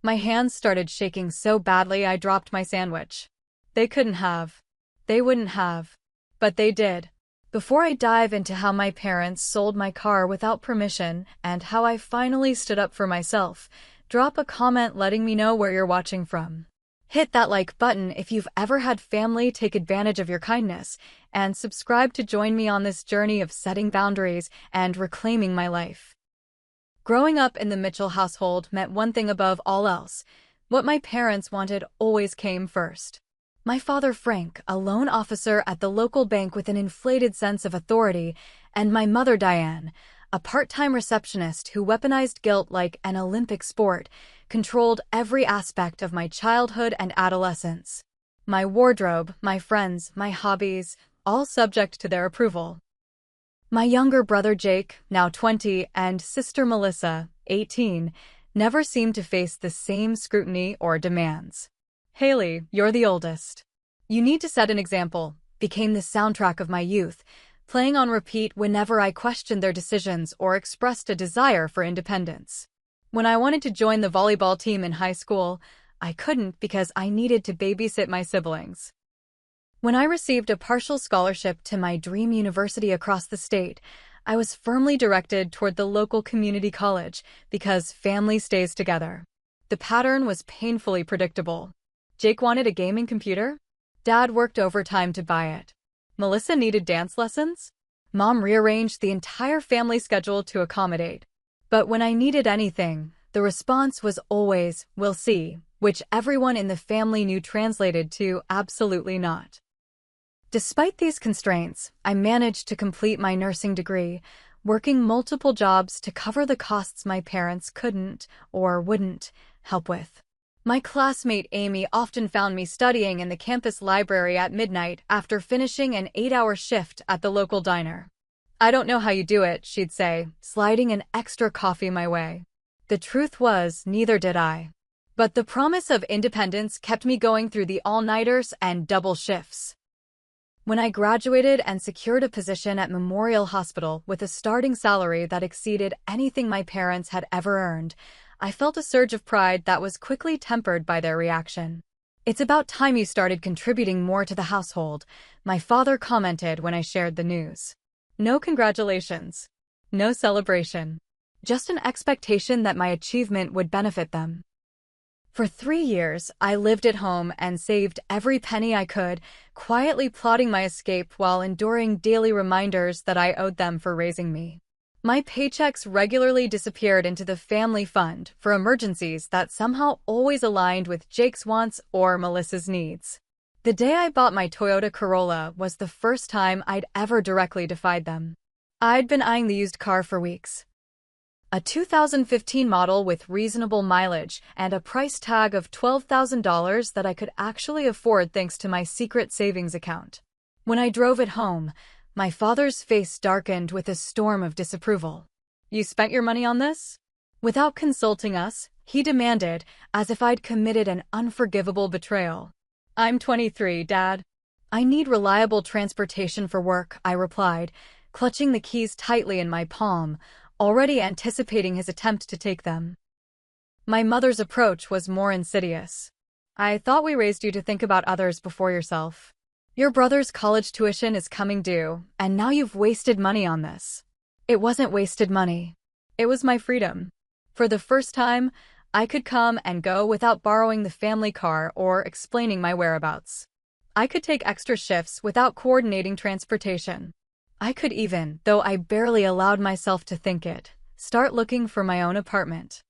My hands started shaking so badly I dropped my sandwich. They couldn't have. They wouldn't have. But they did. Before I dive into how my parents sold my car without permission and how I finally stood up for myself, drop a comment letting me know where you're watching from. Hit that like button if you've ever had family take advantage of your kindness, and subscribe to join me on this journey of setting boundaries and reclaiming my life. Growing up in the Mitchell household meant one thing above all else. What my parents wanted always came first. My father Frank, a loan officer at the local bank with an inflated sense of authority, and my mother Diane, a part-time receptionist who weaponized guilt like an Olympic sport, controlled every aspect of my childhood and adolescence. My wardrobe, my friends, my hobbies, all subject to their approval. My younger brother Jake, now 20, and sister Melissa, 18, never seemed to face the same scrutiny or demands. "Haley, you're the oldest. You need to set an example," became the soundtrack of my youth, playing on repeat whenever I questioned their decisions or expressed a desire for independence. When I wanted to join the volleyball team in high school, I couldn't because I needed to babysit my siblings. When I received a partial scholarship to my dream university across the state, I was firmly directed toward the local community college because family stays together. The pattern was painfully predictable. Jake wanted a gaming computer. Dad worked overtime to buy it. Melissa needed dance lessons. Mom rearranged the entire family schedule to accommodate. But when I needed anything, the response was always, "We'll see," which everyone in the family knew translated to absolutely not. Despite these constraints, I managed to complete my nursing degree, working multiple jobs to cover the costs my parents couldn't or wouldn't help with. My classmate Amy often found me studying in the campus library at midnight after finishing an 8-hour shift at the local diner. "I don't know how you do it," she'd say, sliding an extra coffee my way. The truth was, neither did I. But the promise of independence kept me going through the all-nighters and double shifts. When I graduated and secured a position at Memorial Hospital with a starting salary that exceeded anything my parents had ever earned, I felt a surge of pride that was quickly tempered by their reaction. "It's about time you started contributing more to the household," my father commented when I shared the news. No congratulations. No celebration. Just an expectation that my achievement would benefit them. For 3 years, I lived at home and saved every penny I could, quietly plotting my escape while enduring daily reminders that I owed them for raising me. My paychecks regularly disappeared into the family fund for emergencies that somehow always aligned with Jake's wants or Melissa's needs. The day I bought my Toyota Corolla was the first time I'd ever directly defied them. I'd been eyeing the used car for weeks. A 2015 model with reasonable mileage and a price tag of $12,000 that I could actually afford thanks to my secret savings account. When I drove it home, my father's face darkened with a storm of disapproval. "You spent your money on this?" Without consulting us, he demanded, as if I'd committed an unforgivable betrayal. "I'm 23, Dad. I need reliable transportation for work," I replied, clutching the keys tightly in my palm, already anticipating his attempt to take them. My mother's approach was more insidious. "I thought we raised you to think about others before yourself. Your brother's college tuition is coming due, and now you've wasted money on this." It wasn't wasted money. It was my freedom. For the first time, I could come and go without borrowing the family car or explaining my whereabouts. I could take extra shifts without coordinating transportation. I could even, though I barely allowed myself to think it, start looking for my own apartment.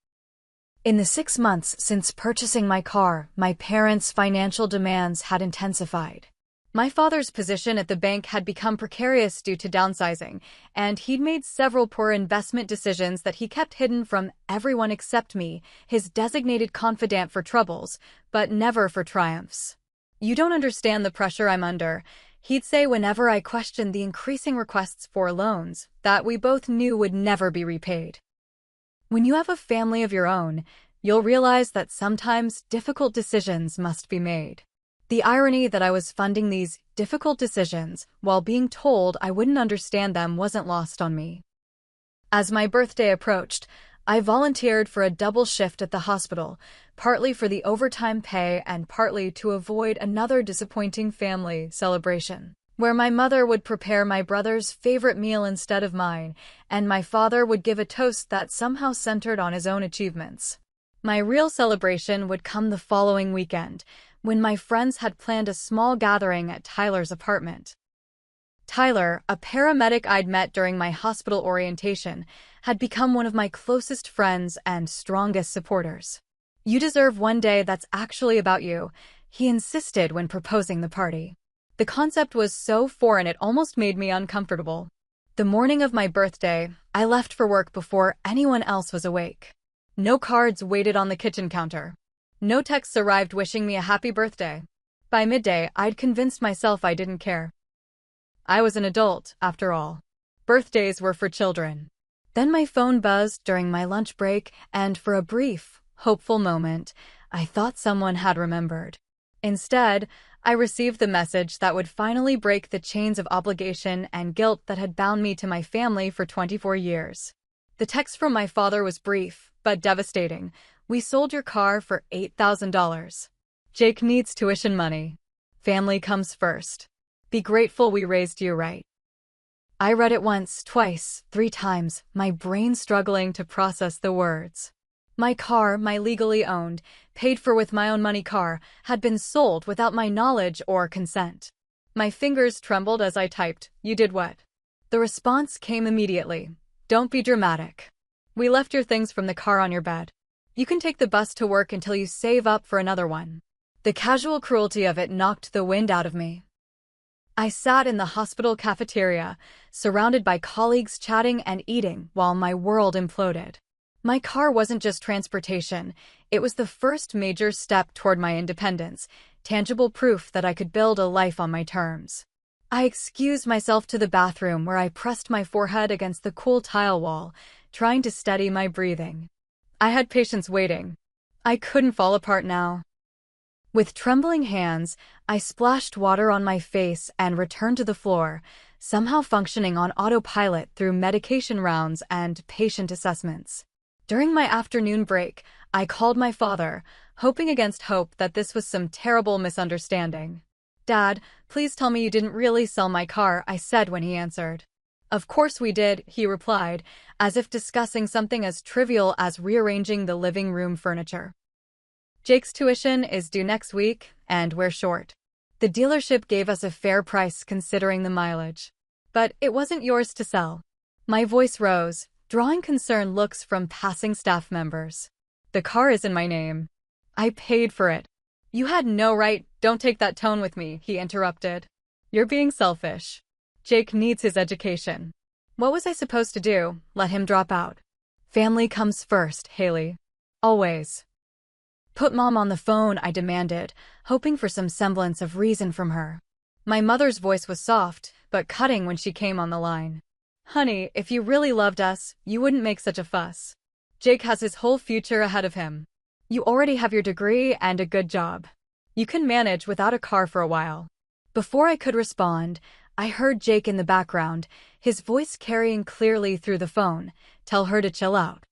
In the 6 months since purchasing my car, my parents' financial demands had intensified. My father's position at the bank had become precarious due to downsizing, and he'd made several poor investment decisions that he kept hidden from everyone except me, his designated confidant for troubles, but never for triumphs. "You don't understand the pressure I'm under," he'd say whenever I questioned the increasing requests for loans that we both knew would never be repaid. When you have a family of your own, you'll realize that sometimes difficult decisions must be made. The irony that I was funding these difficult decisions while being told I wouldn't understand them wasn't lost on me. As my birthday approached, I volunteered for a double shift at the hospital, partly for the overtime pay and partly to avoid another disappointing family celebration, where my mother would prepare my brother's favorite meal instead of mine, and my father would give a toast that somehow centered on his own achievements. My real celebration would come the following weekend, when my friends had planned a small gathering at Tyler's apartment. Tyler, a paramedic I'd met during my hospital orientation, had become one of my closest friends and strongest supporters. "You deserve one day that's actually about you," he insisted when proposing the party. The concept was so foreign it almost made me uncomfortable. The morning of my birthday, I left for work before anyone else was awake. No cards waited on the kitchen counter. No texts arrived wishing me a happy birthday. By midday, I'd convinced myself I didn't care. I was an adult, after all. Birthdays were for children. Then my phone buzzed during my lunch break, and for a brief, hopeful moment, I thought someone had remembered. Instead, I received the message that would finally break the chains of obligation and guilt that had bound me to my family for 24 years. The text from my father was brief, but devastating. "We sold your car for $8,000. Jake needs tuition money. Family comes first. Be grateful we raised you right." I read it once, twice, 3 times, my brain struggling to process the words. My car, my legally owned, paid for with my own money car, had been sold without my knowledge or consent. My fingers trembled as I typed, "You did what?" The response came immediately. "Don't be dramatic. We left your things from the car on your bed. You can take the bus to work until you save up for another one." The casual cruelty of it knocked the wind out of me. I sat in the hospital cafeteria, surrounded by colleagues chatting and eating while my world imploded. My car wasn't just transportation, it was the first major step toward my independence, tangible proof that I could build a life on my terms. I excused myself to the bathroom where I pressed my forehead against the cool tile wall, trying to steady my breathing. I had patients waiting. I couldn't fall apart now. With trembling hands, I splashed water on my face and returned to the floor, somehow functioning on autopilot through medication rounds and patient assessments. During my afternoon break, I called my father, hoping against hope that this was some terrible misunderstanding. "Dad, please tell me you didn't really sell my car," I said when he answered. "Of course we did," he replied, as if discussing something as trivial as rearranging the living room furniture. "Jake's tuition is due next week, and we're short. The dealership gave us a fair price considering the mileage. But it wasn't yours to sell." My voice rose, drawing concerned looks from passing staff members. "The car is in my name. I paid for it." "You had no right." "Don't take that tone with me," he interrupted. "You're being selfish. Jake needs his education." What was I supposed to do? Let him drop out? Family comes first, Haley. Always. "Put Mom on the phone," I demanded, hoping for some semblance of reason from her. My mother's voice was soft, but cutting when she came on the line. "Honey, if you really loved us, you wouldn't make such a fuss. Jake has his whole future ahead of him. You already have your degree and a good job. You can manage without a car for a while." Before I could respond, I heard Jake in the background, his voice carrying clearly through the phone, tell her to chill out.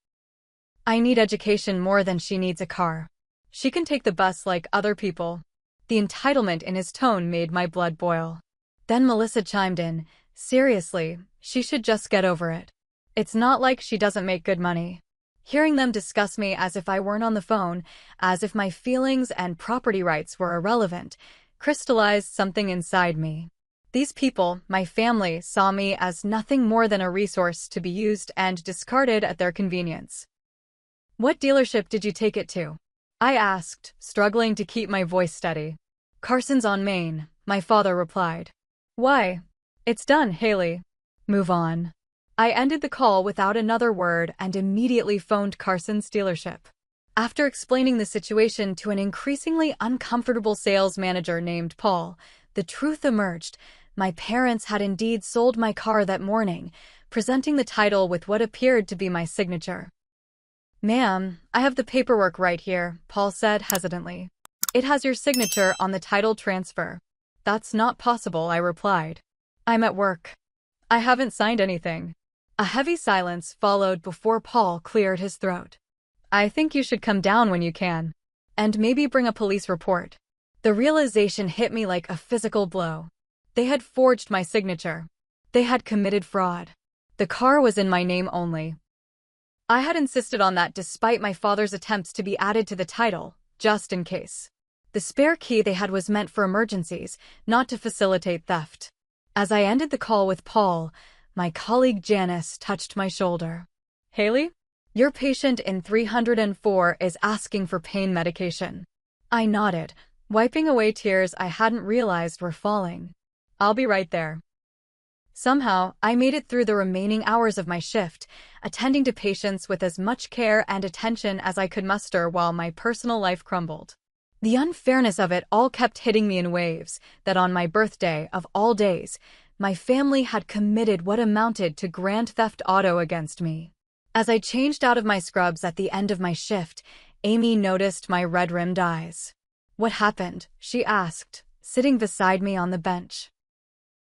"I need education more than she needs a car. She can take the bus like other people." The entitlement in his tone made my blood boil. Then Melissa chimed in, "Seriously, she should just get over it. It's not like she doesn't make good money." Hearing them discuss me as if I weren't on the phone, as if my feelings and property rights were irrelevant, crystallized something inside me. These people, my family, saw me as nothing more than a resource to be used and discarded at their convenience. "What dealership did you take it to?" I asked, struggling to keep my voice steady. "Carson's on Main," my father replied. "Why?" "It's done, Haley. Move on." I ended the call without another word and immediately phoned Carson's dealership. After explaining the situation to an increasingly uncomfortable sales manager named Paul, the truth emerged. My parents had indeed sold my car that morning, presenting the title with what appeared to be my signature. "Ma'am, I have the paperwork right here," Paul said hesitantly. "It has your signature on the title transfer." "That's not possible," I replied. "I'm at work. I haven't signed anything." A heavy silence followed before Paul cleared his throat. "I think you should come down when you can. And maybe bring a police report." The realization hit me like a physical blow. They had forged my signature. They had committed fraud. The car was in my name only. I had insisted on that despite my father's attempts to be added to the title, just in case. The spare key they had was meant for emergencies, not to facilitate theft. As I ended the call with Paul, my colleague Janice touched my shoulder. "Haley, your patient in 304 is asking for pain medication." I nodded, wiping away tears I hadn't realized were falling. "I'll be right there." Somehow, I made it through the remaining hours of my shift, attending to patients with as much care and attention as I could muster while my personal life crumbled. The unfairness of it all kept hitting me in waves, that on my birthday, of all days, my family had committed what amounted to grand theft auto against me. As I changed out of my scrubs at the end of my shift, Amy noticed my red-rimmed eyes. "What happened?" she asked, sitting beside me on the bench.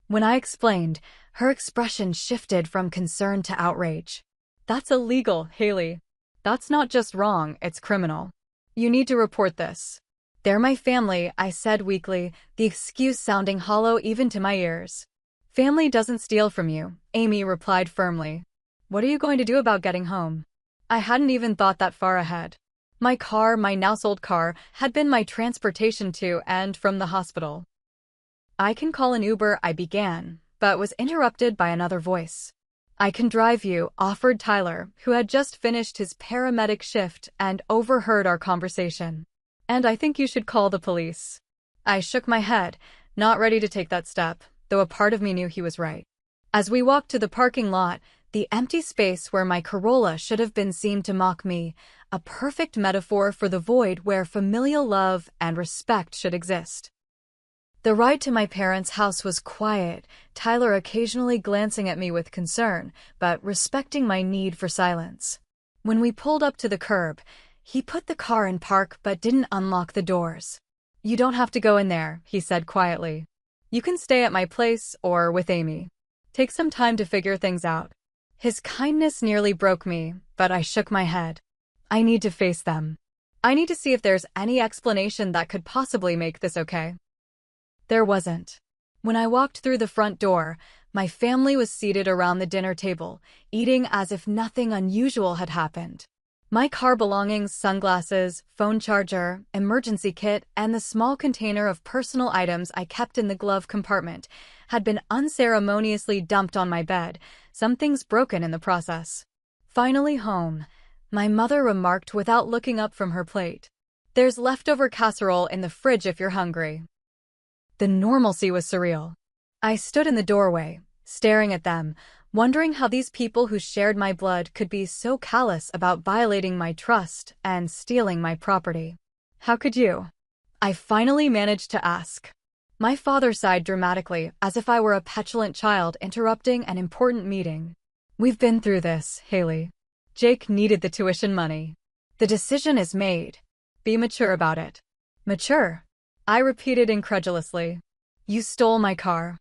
When I explained, her expression shifted from concern to outrage. "That's illegal, Haley. That's not just wrong, it's criminal. You need to report this." "They're my family," I said weakly, the excuse sounding hollow even to my ears. "Family doesn't steal from you," Amy replied firmly. "What are you going to do about getting home?" I hadn't even thought that far ahead. My car, my now sold car, had been my transportation to and from the hospital. "I can call an Uber," I began, but was interrupted by another voice. "I can drive you," offered Tyler, who had just finished his paramedic shift and overheard our conversation. "And I think you should call the police." I shook my head, not ready to take that step, though a part of me knew he was right. As we walked to the parking lot, the empty space where my Corolla should have been seemed to mock me, a perfect metaphor for the void where familial love and respect should exist. The ride to my parents' house was quiet, Tyler occasionally glancing at me with concern, but respecting my need for silence. When we pulled up to the curb, he put the car in park but didn't unlock the doors. "You don't have to go in there," he said quietly. "You can stay at my place or with Amy. Take some time to figure things out." His kindness nearly broke me, but I shook my head. I need to face them. I need to see if there's any explanation that could possibly make this okay. There wasn't. When I walked through the front door, my family was seated around the dinner table, eating as if nothing unusual had happened. My car belongings, sunglasses, phone charger, emergency kit, and the small container of personal items I kept in the glove compartment had been unceremoniously dumped on my bed, some things broken in the process. "Finally home," my mother remarked without looking up from her plate. "There's leftover casserole in the fridge if you're hungry." The normalcy was surreal. I stood in the doorway, staring at them, wondering how these people who shared my blood could be so callous about violating my trust and stealing my property. "How could you?" I finally managed to ask. My father sighed dramatically, as if I were a petulant child interrupting an important meeting. "We've been through this, Haley. Jake needed the tuition money. The decision is made. Be mature about it." "Mature?" I repeated incredulously. "You stole my car.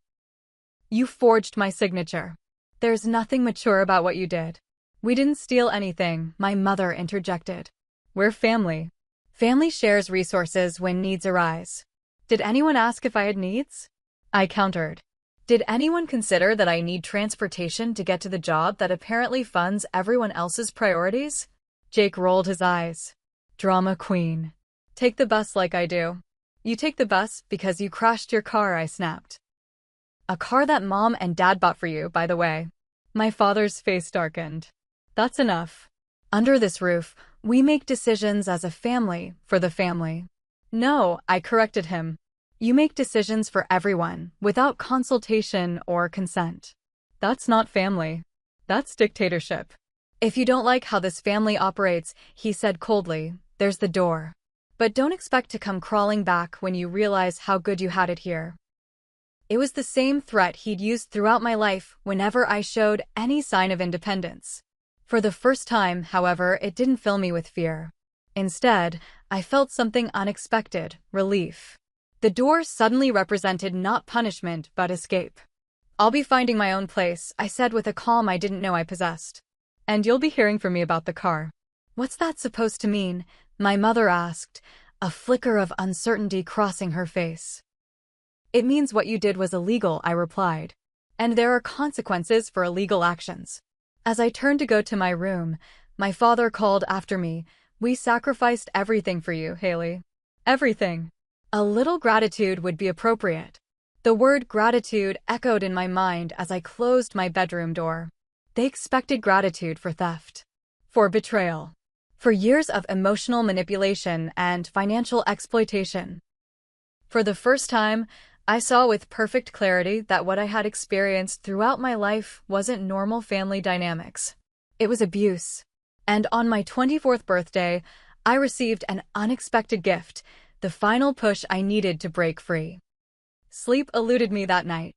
You forged my signature. There's nothing mature about what you did." "We didn't steal anything," my mother interjected. "We're family. Family shares resources when needs arise." "Did anyone ask if I had needs?" I countered. "Did anyone consider that I need transportation to get to the job that apparently funds everyone else's priorities?" Jake rolled his eyes. "Drama queen. Take the bus like I do." "You take the bus because you crashed your car," I snapped. "A car that Mom and Dad bought for you, by the way." My father's face darkened. "That's enough. Under this roof, we make decisions as a family for the family." "No," I corrected him. "You make decisions for everyone, without consultation or consent. That's not family. That's dictatorship." "If you don't like how this family operates," he said coldly, "there's the door. But don't expect to come crawling back when you realize how good you had it here." It was the same threat he'd used throughout my life whenever I showed any sign of independence. For the first time, however, it didn't fill me with fear. Instead, I felt something unexpected, relief. The door suddenly represented not punishment but escape. "I'll be finding my own place," I said with a calm I didn't know I possessed. "And you'll be hearing from me about the car." "What's that supposed to mean?" my mother asked, a flicker of uncertainty crossing her face. "It means what you did was illegal," I replied. "And there are consequences for illegal actions." As I turned to go to my room, my father called after me, "We sacrificed everything for you, Haley. Everything. A little gratitude would be appropriate." The word gratitude echoed in my mind as I closed my bedroom door. They expected gratitude for theft, for betrayal, for years of emotional manipulation and financial exploitation. For the first time, I saw with perfect clarity that what I had experienced throughout my life wasn't normal family dynamics. It was abuse. And on my 24th birthday, I received an unexpected gift, the final push I needed to break free. Sleep eluded me that night.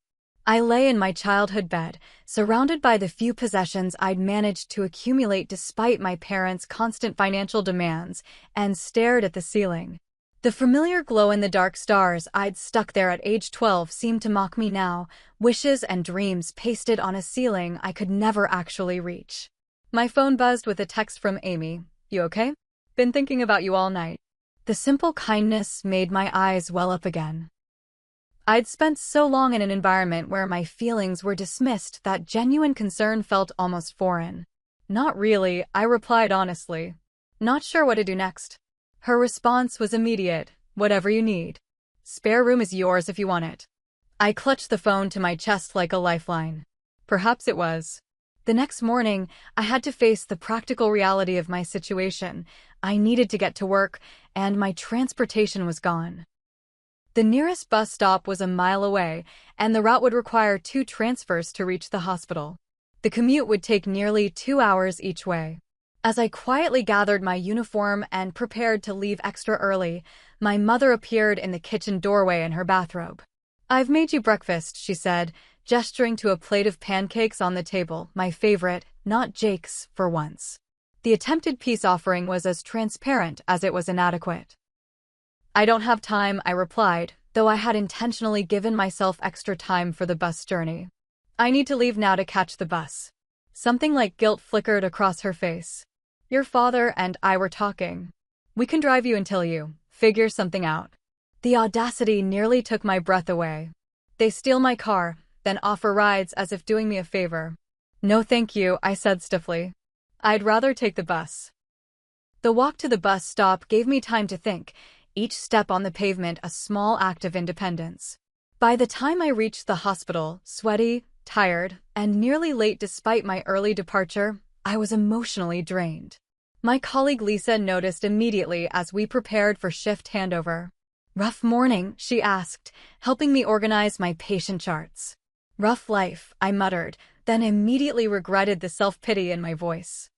I lay in my childhood bed, surrounded by the few possessions I'd managed to accumulate despite my parents' constant financial demands, and stared at the ceiling. The familiar glow-in-the-dark stars I'd stuck there at age 12 seemed to mock me now, wishes and dreams pasted on a ceiling I could never actually reach. My phone buzzed with a text from Amy. "You okay? Been thinking about you all night." The simple kindness made my eyes well up again. I'd spent so long in an environment where my feelings were dismissed that genuine concern felt almost foreign. Not really, I replied honestly. Not sure what to do next. Her response was immediate. Whatever you need. Spare room is yours if you want it. I clutched the phone to my chest like a lifeline. Perhaps it was. The next morning, I had to face the practical reality of my situation. I needed to get to work, and my transportation was gone. The nearest bus stop was a mile away, and the route would require 2 transfers to reach the hospital. The commute would take nearly 2 hours each way. As I quietly gathered my uniform and prepared to leave extra early, my mother appeared in the kitchen doorway in her bathrobe. "I've made you breakfast," she said, gesturing to a plate of pancakes on the table, my favorite, not Jake's, for once. The attempted peace offering was as transparent as it was inadequate. "I don't have time," I replied, though I had intentionally given myself extra time for the bus journey. "I need to leave now to catch the bus." Something like guilt flickered across her face. "Your father and I were talking. We can drive you until you figure something out." The audacity nearly took my breath away. They steal my car, then offer rides as if doing me a favor. "No thank you," I said stiffly. "I'd rather take the bus." The walk to the bus stop gave me time to think, each step on the pavement a small act of independence. By the time I reached the hospital, sweaty, tired, and nearly late despite my early departure, I was emotionally drained. My colleague Lisa noticed immediately as we prepared for shift handover. "Rough morning?" she asked, helping me organize my patient charts. "Rough life," I muttered, then immediately regretted the self-pity in my voice.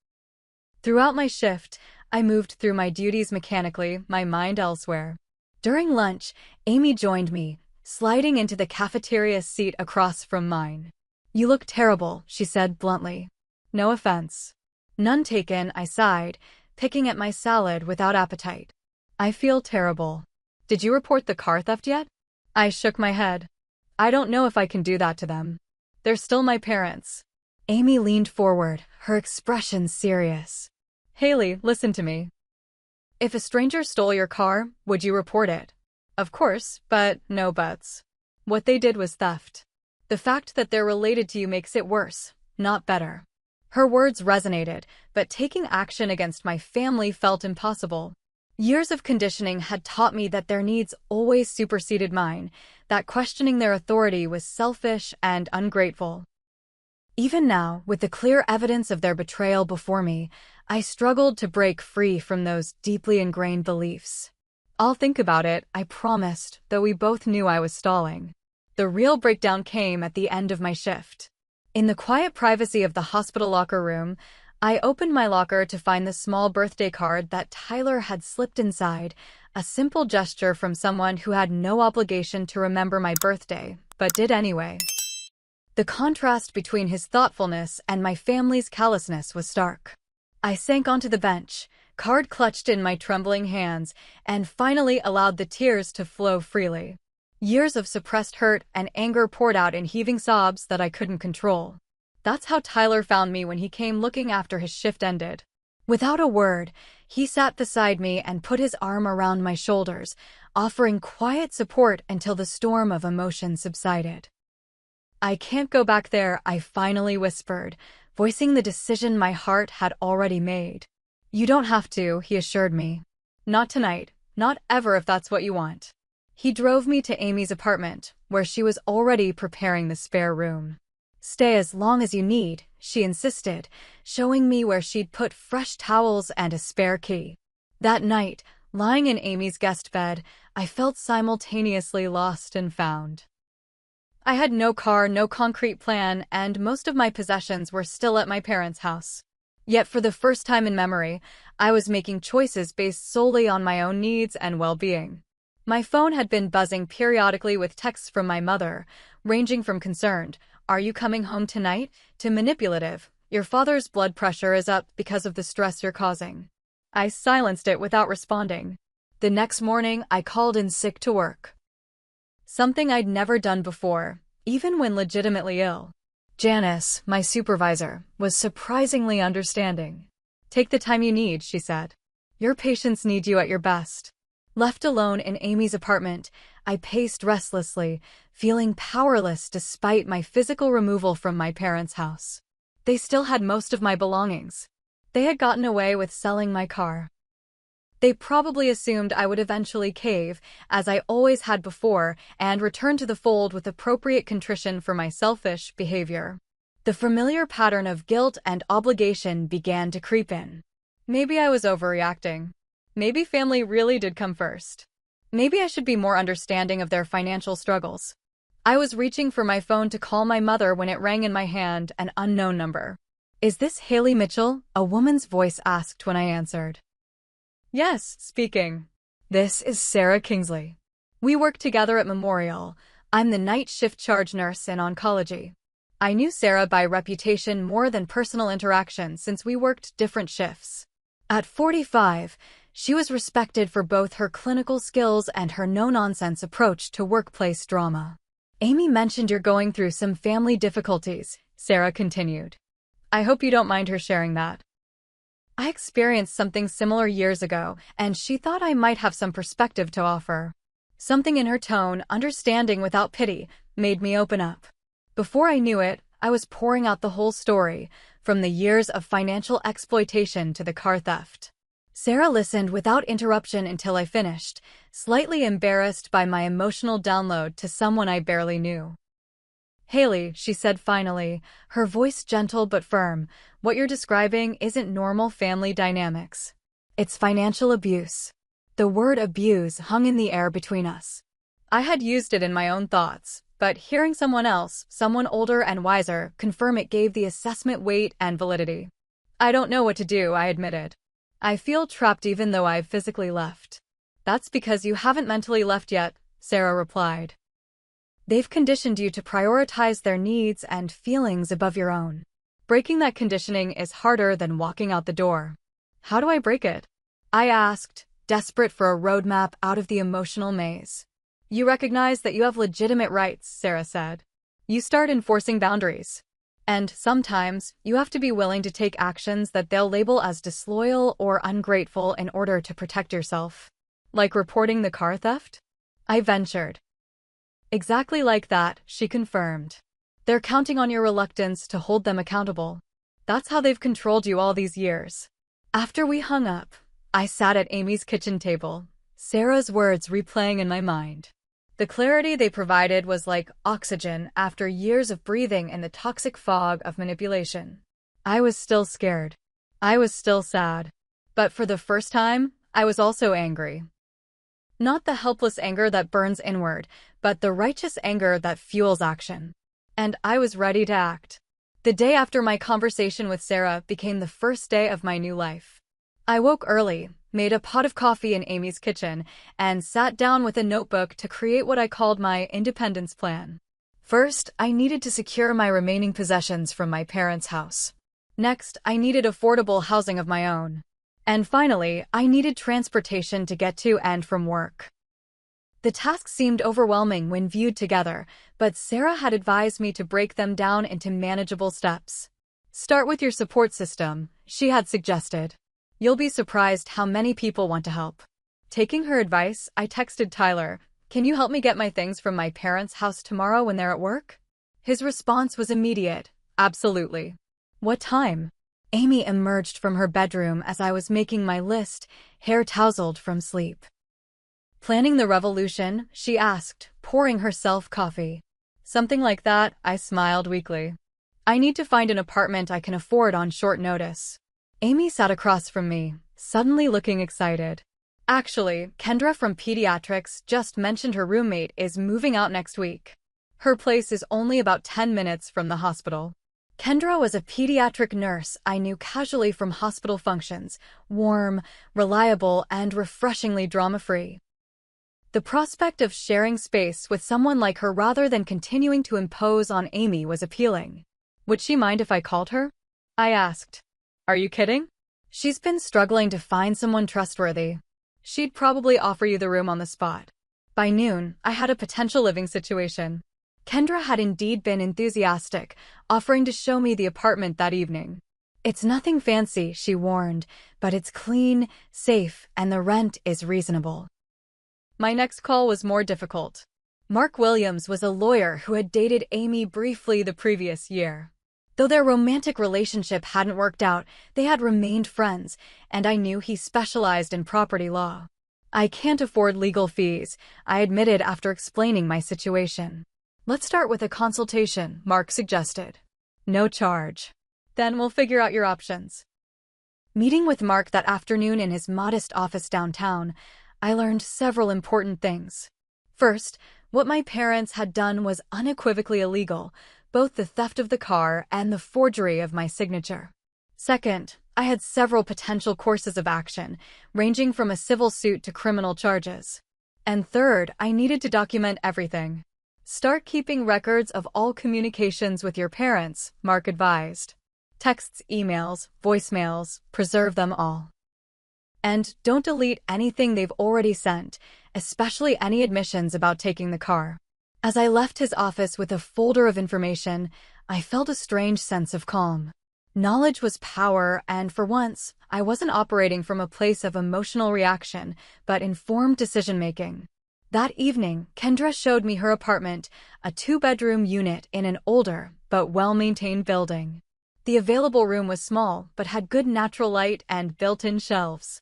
Throughout my shift, I moved through my duties mechanically, my mind elsewhere. During lunch, Amy joined me, sliding into the cafeteria seat across from mine. "You look terrible," she said bluntly. "No offense." "None taken," I sighed, picking at my salad without appetite. "I feel terrible." "Did you report the car theft yet?" I shook my head. "I don't know if I can do that to them. They're still my parents." Amy leaned forward, her expression serious. "Haley, listen to me. If a stranger stole your car, would you report it?" "Of course, but no buts. What they did was theft. The fact that they're related to you makes it worse, not better." Her words resonated, but taking action against my family felt impossible. Years of conditioning had taught me that their needs always superseded mine, that questioning their authority was selfish and ungrateful. Even now, with the clear evidence of their betrayal before me, I struggled to break free from those deeply ingrained beliefs. "I'll think about it," I promised, though we both knew I was stalling. The real breakdown came at the end of my shift. In the quiet privacy of the hospital locker room, I opened my locker to find the small birthday card that Tyler had slipped inside, a simple gesture from someone who had no obligation to remember my birthday, but did anyway. The contrast between his thoughtfulness and my family's callousness was stark. I sank onto the bench, card clutched in my trembling hands, and finally allowed the tears to flow freely. Years of suppressed hurt and anger poured out in heaving sobs that I couldn't control. That's how Tyler found me when he came looking after his shift ended. Without a word, he sat beside me and put his arm around my shoulders, offering quiet support until the storm of emotion subsided. "I can't go back there," I finally whispered, voicing the decision my heart had already made. "You don't have to," he assured me. "Not tonight, not ever if that's what you want." He drove me to Amy's apartment, where she was already preparing the spare room. "Stay as long as you need," she insisted, showing me where she'd put fresh towels and a spare key. That night, lying in Amy's guest bed, I felt simultaneously lost and found. I had no car, no concrete plan, and most of my possessions were still at my parents' house. Yet for the first time in memory, I was making choices based solely on my own needs and well-being. My phone had been buzzing periodically with texts from my mother, ranging from concerned, "Are you coming home tonight?" to manipulative, "Your father's blood pressure is up because of the stress you're causing." I silenced it without responding. The next morning, I called in sick to work. Something I'd never done before, even when legitimately ill. Janice, my supervisor, was surprisingly understanding. "Take the time you need," she said. "Your patients need you at your best." Left alone in Amy's apartment, I paced restlessly, feeling powerless despite my physical removal from my parents' house. They still had most of my belongings. They had gotten away with selling my car. They probably assumed I would eventually cave, as I always had before, and return to the fold with appropriate contrition for my selfish behavior. The familiar pattern of guilt and obligation began to creep in. Maybe I was overreacting. Maybe family really did come first. Maybe I should be more understanding of their financial struggles. I was reaching for my phone to call my mother when it rang in my hand, an unknown number. "Is this Haley Mitchell?" a woman's voice asked when I answered. "Yes, speaking." "This is Sarah Kingsley. We work together at Memorial. I'm the night shift charge nurse in oncology." I knew Sarah by reputation more than personal interaction since we worked different shifts. At 45, she was respected for both her clinical skills and her no-nonsense approach to workplace drama. "Amy mentioned you're going through some family difficulties," Sarah continued. "I hope you don't mind her sharing that. I experienced something similar years ago, and she thought I might have some perspective to offer." Something in her tone, understanding without pity, made me open up. Before I knew it, I was pouring out the whole story, from the years of financial exploitation to the car theft. Sarah listened without interruption until I finished, slightly embarrassed by my emotional download to someone I barely knew. "Haley," she said finally, her voice gentle but firm, "what you're describing isn't normal family dynamics. It's financial abuse." The word abuse hung in the air between us. I had used it in my own thoughts, but hearing someone else, someone older and wiser, confirm it gave the assessment weight and validity. "I don't know what to do," I admitted. "I feel trapped even though I've physically left." "That's because you haven't mentally left yet," Sarah replied. "They've conditioned you to prioritize their needs and feelings above your own. Breaking that conditioning is harder than walking out the door." "How do I break it?" I asked, desperate for a roadmap out of the emotional maze. "You recognize that you have legitimate rights," Sarah said. "You start enforcing boundaries. And sometimes, you have to be willing to take actions that they'll label as disloyal or ungrateful in order to protect yourself." "Like reporting the car theft?" I ventured. "Exactly like that," she confirmed. "They're counting on your reluctance to hold them accountable. That's how they've controlled you all these years." After we hung up, I sat at Amy's kitchen table, Sarah's words replaying in my mind. The clarity they provided was like oxygen after years of breathing in the toxic fog of manipulation. I was still scared. I was still sad. But for the first time, I was also angry. Not the helpless anger that burns inward, but the righteous anger that fuels action. And I was ready to act. The day after my conversation with Sarah became the first day of my new life. I woke early, made a pot of coffee in Amy's kitchen, and sat down with a notebook to create what I called my independence plan. First, I needed to secure my remaining possessions from my parents' house. Next, I needed affordable housing of my own. And finally, I needed transportation to get to and from work. The tasks seemed overwhelming when viewed together, but Sarah had advised me to break them down into manageable steps. "Start with your support system," she had suggested. "You'll be surprised how many people want to help." Taking her advice, I texted Tyler, "Can you help me get my things from my parents' house tomorrow when they're at work?" His response was immediate, "Absolutely." "What time?" Amy emerged from her bedroom as I was making my list, hair tousled from sleep. "Planning the revolution?" she asked, pouring herself coffee. "Something like that," I smiled weakly. "I need to find an apartment I can afford on short notice." Amy sat across from me, suddenly looking excited. "Actually, Kendra from Pediatrics just mentioned her roommate is moving out next week. Her place is only about 10 minutes from the hospital." Kendra was a pediatric nurse I knew casually from hospital functions, warm, reliable, and refreshingly drama-free. The prospect of sharing space with someone like her rather than continuing to impose on Amy was appealing. "Would she mind if I called her?" I asked. "Are you kidding? She's been struggling to find someone trustworthy. She'd probably offer you the room on the spot." By noon, I had a potential living situation. Kendra had indeed been enthusiastic, offering to show me the apartment that evening. "It's nothing fancy," she warned, "but it's clean, safe, and the rent is reasonable." My next call was more difficult. Mark Williams was a lawyer who had dated Amy briefly the previous year. Though their romantic relationship hadn't worked out, they had remained friends, and I knew he specialized in property law. "I can't afford legal fees," I admitted after explaining my situation. "Let's start with a consultation," Mark suggested. "No charge. Then we'll figure out your options." Meeting with Mark that afternoon in his modest office downtown, I learned several important things. First, what my parents had done was unequivocally illegal, both the theft of the car and the forgery of my signature. Second, I had several potential courses of action, ranging from a civil suit to criminal charges. And third, I needed to document everything. "Start keeping records of all communications with your parents," Mark advised. "Texts, emails, voicemails, preserve them all. And don't delete anything they've already sent, especially any admissions about taking the car." As I left his office with a folder of information, I felt a strange sense of calm. Knowledge was power, and for once, I wasn't operating from a place of emotional reaction, but informed decision-making. That evening, Kendra showed me her apartment, a 2-bedroom unit in an older but well-maintained building. The available room was small, but had good natural light and built-in shelves.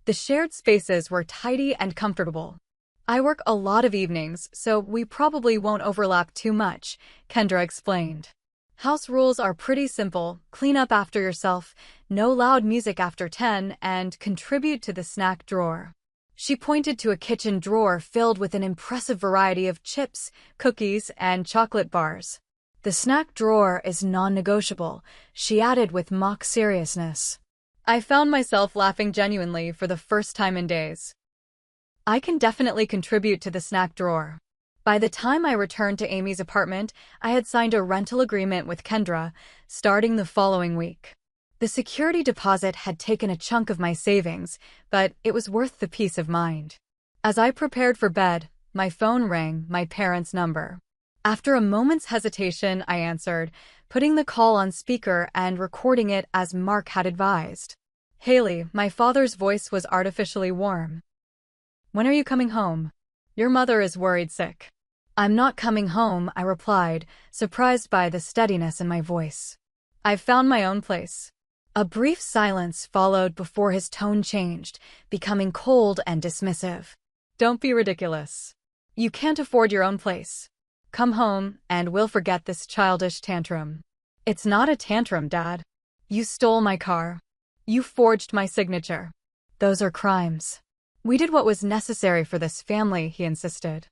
The shared spaces were tidy and comfortable. "I work a lot of evenings, so we probably won't overlap too much," Kendra explained. "House rules are pretty simple: clean up after yourself, no loud music after 10, and contribute to the snack drawer." She pointed to a kitchen drawer filled with an impressive variety of chips, cookies, and chocolate bars. "The snack drawer is non-negotiable," she added with mock seriousness. I found myself laughing genuinely for the first time in days. "I can definitely contribute to the snack drawer." By the time I returned to Amy's apartment, I had signed a rental agreement with Kendra, starting the following week. The security deposit had taken a chunk of my savings, but it was worth the peace of mind. As I prepared for bed, my phone rang, my parents' number. After a moment's hesitation, I answered, putting the call on speaker and recording it as Mark had advised. "Haley," my father's voice was artificially warm. "When are you coming home? Your mother is worried sick." "I'm not coming home," I replied, surprised by the steadiness in my voice. "I've found my own place." A brief silence followed before his tone changed, becoming cold and dismissive. "Don't be ridiculous. You can't afford your own place. Come home, and we'll forget this childish tantrum." "It's not a tantrum, Dad. You stole my car. You forged my signature. Those are crimes." "We did what was necessary for this family," he insisted.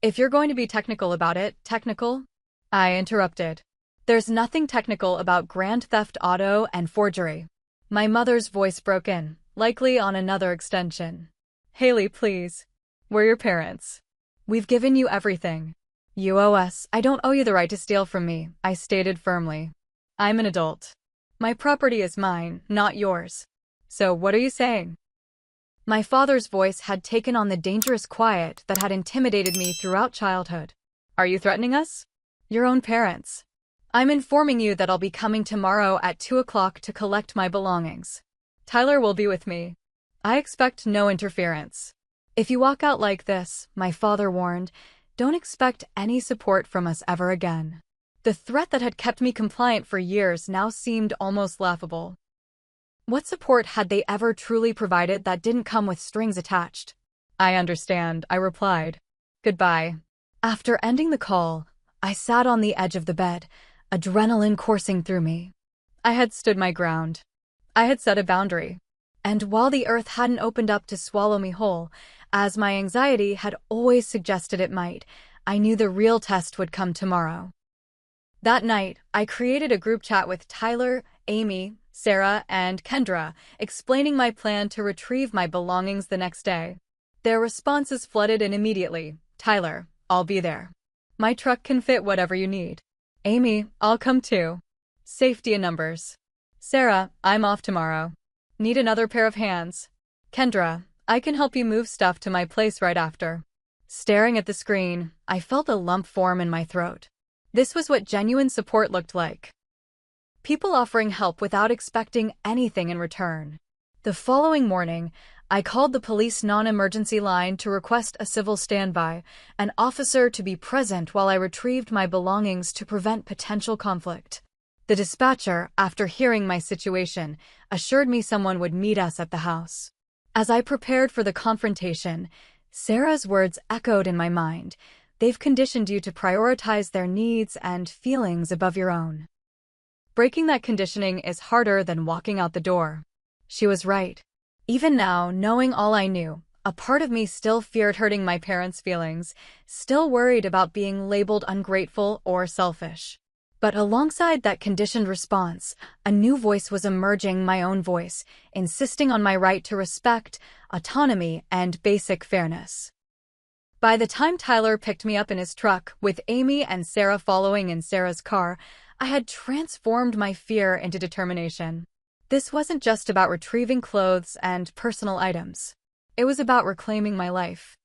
"If you're going to be technical about it, technical?" I interrupted. "There's nothing technical about grand theft auto and forgery." My mother's voice broke in, likely on another extension. "Haley, please. We're your parents. We've given you everything. You owe us." "I don't owe you the right to steal from me," I stated firmly. "I'm an adult. My property is mine, not yours. So what are you saying?" My father's voice had taken on the dangerous quiet that had intimidated me throughout childhood. "Are you threatening us?" "Your own parents. I'm informing you that I'll be coming tomorrow at 2 o'clock to collect my belongings. Tyler will be with me. I expect no interference. If you walk out like this," my father warned, "don't expect any support from us ever again." The threat that had kept me compliant for years now seemed almost laughable. What support had they ever truly provided that didn't come with strings attached? "I understand," I replied. "Goodbye." After ending the call, I sat on the edge of the bed, adrenaline coursing through me. I had stood my ground. I had set a boundary. And while the earth hadn't opened up to swallow me whole, as my anxiety had always suggested it might, I knew the real test would come tomorrow. That night, I created a group chat with Tyler, Amy, Sarah, and Kendra, explaining my plan to retrieve my belongings the next day. Their responses flooded in immediately. "Tyler, I'll be there. My truck can fit whatever you need." "Amy, I'll come too. Safety in numbers." "Sarah, I'm off tomorrow. Need another pair of hands." "Kendra, I can help you move stuff to my place right after." Staring at the screen, I felt a lump form in my throat. This was what genuine support looked like. People offering help without expecting anything in return. The following morning, I called the police non-emergency line to request a civil standby, an officer to be present while I retrieved my belongings to prevent potential conflict. The dispatcher, after hearing my situation, assured me someone would meet us at the house. As I prepared for the confrontation, Sarah's words echoed in my mind. They've conditioned you to prioritize their needs and feelings above your own. Breaking that conditioning is harder than walking out the door. She was right. Even now, knowing all I knew, a part of me still feared hurting my parents' feelings, still worried about being labeled ungrateful or selfish. But alongside that conditioned response, a new voice was emerging, my own voice, insisting on my right to respect, autonomy, and basic fairness. By the time Tyler picked me up in his truck, with Amy and Sarah following in Sarah's car, I had transformed my fear into determination. This wasn't just about retrieving clothes and personal items. It was about reclaiming my life.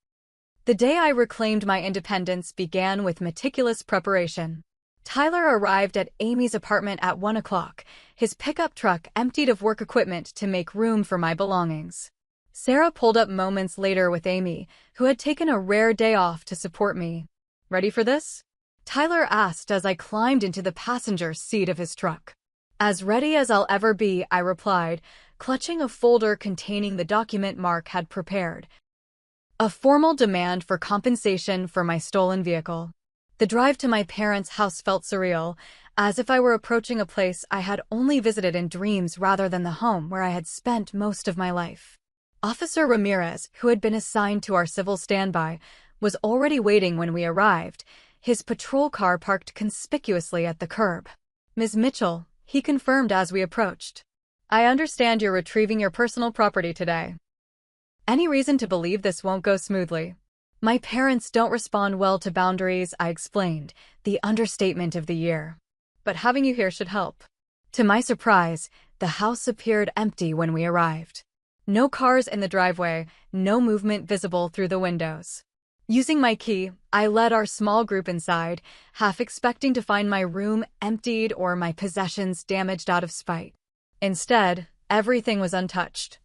The day I reclaimed my independence began with meticulous preparation. Tyler arrived at Amy's apartment at 1 o'clock, his pickup truck emptied of work equipment to make room for my belongings. Sarah pulled up moments later with Amy, who had taken a rare day off to support me. "Ready for this?" Tyler asked as I climbed into the passenger seat of his truck. "As ready as I'll ever be," I replied, clutching a folder containing the document Mark had prepared. A formal demand for compensation for my stolen vehicle. The drive to my parents' house felt surreal, as if I were approaching a place I had only visited in dreams rather than the home where I had spent most of my life. Officer Ramirez, who had been assigned to our civil standby, was already waiting when we arrived, his patrol car parked conspicuously at the curb. "Ms. Mitchell," he confirmed as we approached. "I understand you're retrieving your personal property today. Any reason to believe this won't go smoothly?" "My parents don't respond well to boundaries," I explained, the understatement of the year. "But having you here should help." To my surprise, the house appeared empty when we arrived. No cars in the driveway, no movement visible through the windows. Using my key, I led our small group inside, half expecting to find my room emptied or my possessions damaged out of spite. Instead, everything was untouched.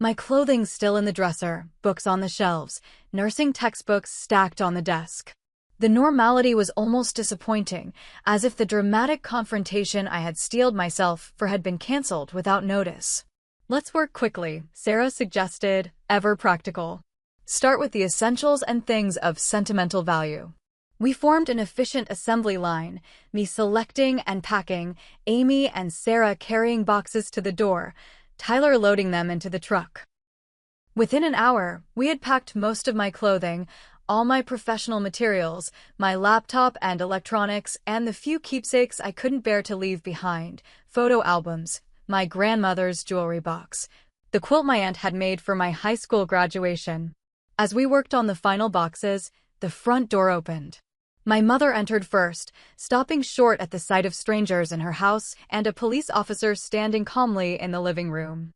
My clothing still in the dresser, books on the shelves, nursing textbooks stacked on the desk. The normality was almost disappointing, as if the dramatic confrontation I had steeled myself for had been canceled without notice. "Let's work quickly," Sarah suggested, ever practical. "Start with the essentials and things of sentimental value." We formed an efficient assembly line, me selecting and packing, Amy and Sarah carrying boxes to the door, Tyler loading them into the truck. Within an hour, we had packed most of my clothing, all my professional materials, my laptop and electronics, and the few keepsakes I couldn't bear to leave behind, photo albums, my grandmother's jewelry box, the quilt my aunt had made for my high school graduation. As we worked on the final boxes, the front door opened. My mother entered first, stopping short at the sight of strangers in her house and a police officer standing calmly in the living room.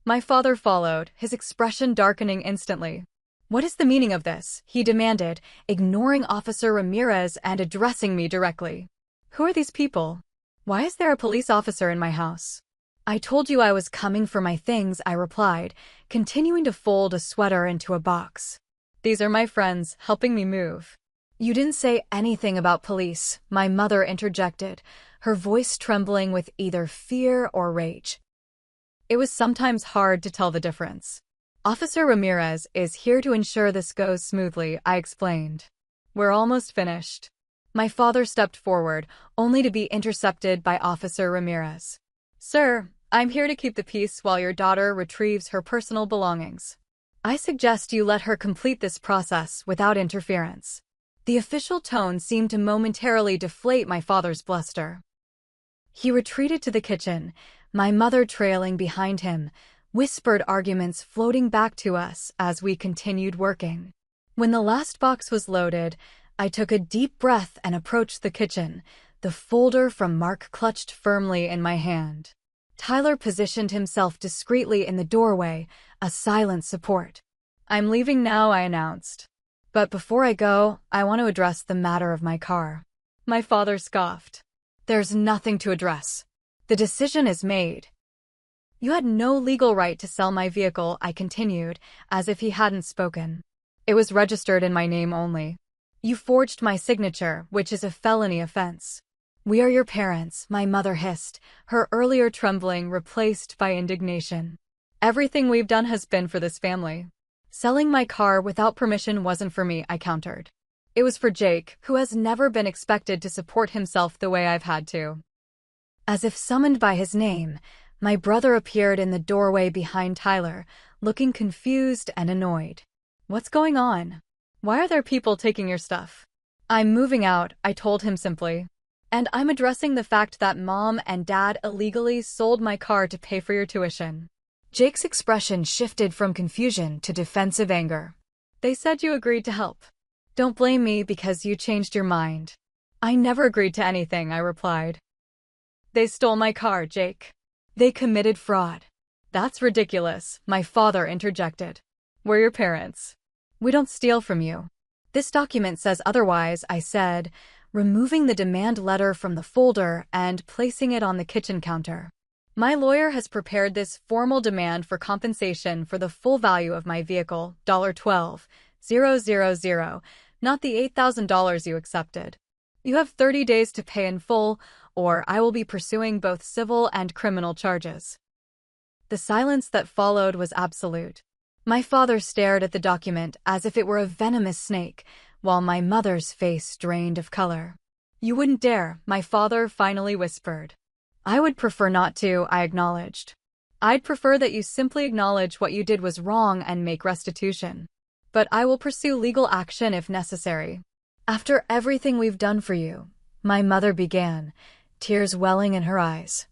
My father followed, his expression darkening instantly. "What is the meaning of this?" he demanded, ignoring Officer Ramirez and addressing me directly. "Who are these people? Why is there a police officer in my house?" "I told you I was coming for my things," I replied, continuing to fold a sweater into a box. "These are my friends, helping me move." "You didn't say anything about police," my mother interjected, her voice trembling with either fear or rage. It was sometimes hard to tell the difference. "Officer Ramirez is here to ensure this goes smoothly," I explained. "We're almost finished." My father stepped forward, only to be intercepted by Officer Ramirez. "Sir, I'm here to keep the peace while your daughter retrieves her personal belongings. I suggest you let her complete this process without interference." The official tone seemed to momentarily deflate my father's bluster. He retreated to the kitchen, my mother trailing behind him, whispered arguments floating back to us as we continued working. When the last box was loaded, I took a deep breath and approached the kitchen, the folder from Mark clutched firmly in my hand. Tyler positioned himself discreetly in the doorway, a silent support. "I'm leaving now," I announced. "But before I go, I want to address the matter of my car." My father scoffed. "There's nothing to address. The decision is made." "You had no legal right to sell my vehicle," I continued, as if he hadn't spoken. "It was registered in my name only. You forged my signature, which is a felony offense." "We are your parents," my mother hissed, her earlier trembling replaced by indignation. "Everything we've done has been for this family." "Selling my car without permission wasn't for me," I countered. "It was for Jake, who has never been expected to support himself the way I've had to." As if summoned by his name, my brother appeared in the doorway behind Tyler, looking confused and annoyed. "What's going on? Why are there people taking your stuff?" "I'm moving out," I told him simply. "And I'm addressing the fact that Mom and Dad illegally sold my car to pay for your tuition." Jake's expression shifted from confusion to defensive anger. "They said you agreed to help. Don't blame me because you changed your mind." "I never agreed to anything," I replied. "They stole my car, Jake. They committed fraud." "That's ridiculous," my father interjected. "We're your parents. We don't steal from you." "This document says otherwise," I said, removing the demand letter from the folder and placing it on the kitchen counter. "My lawyer has prepared this formal demand for compensation for the full value of my vehicle, $12,000, not the $8,000 you accepted. You have 30 days to pay in full, or I will be pursuing both civil and criminal charges." The silence that followed was absolute. My father stared at the document as if it were a venomous snake, while my mother's face drained of color. "You wouldn't dare," my father finally whispered. "I would prefer not to," I acknowledged. "I'd prefer that you simply acknowledge what you did was wrong and make restitution. But I will pursue legal action if necessary." "After everything we've done for you," my mother began, tears welling in her eyes.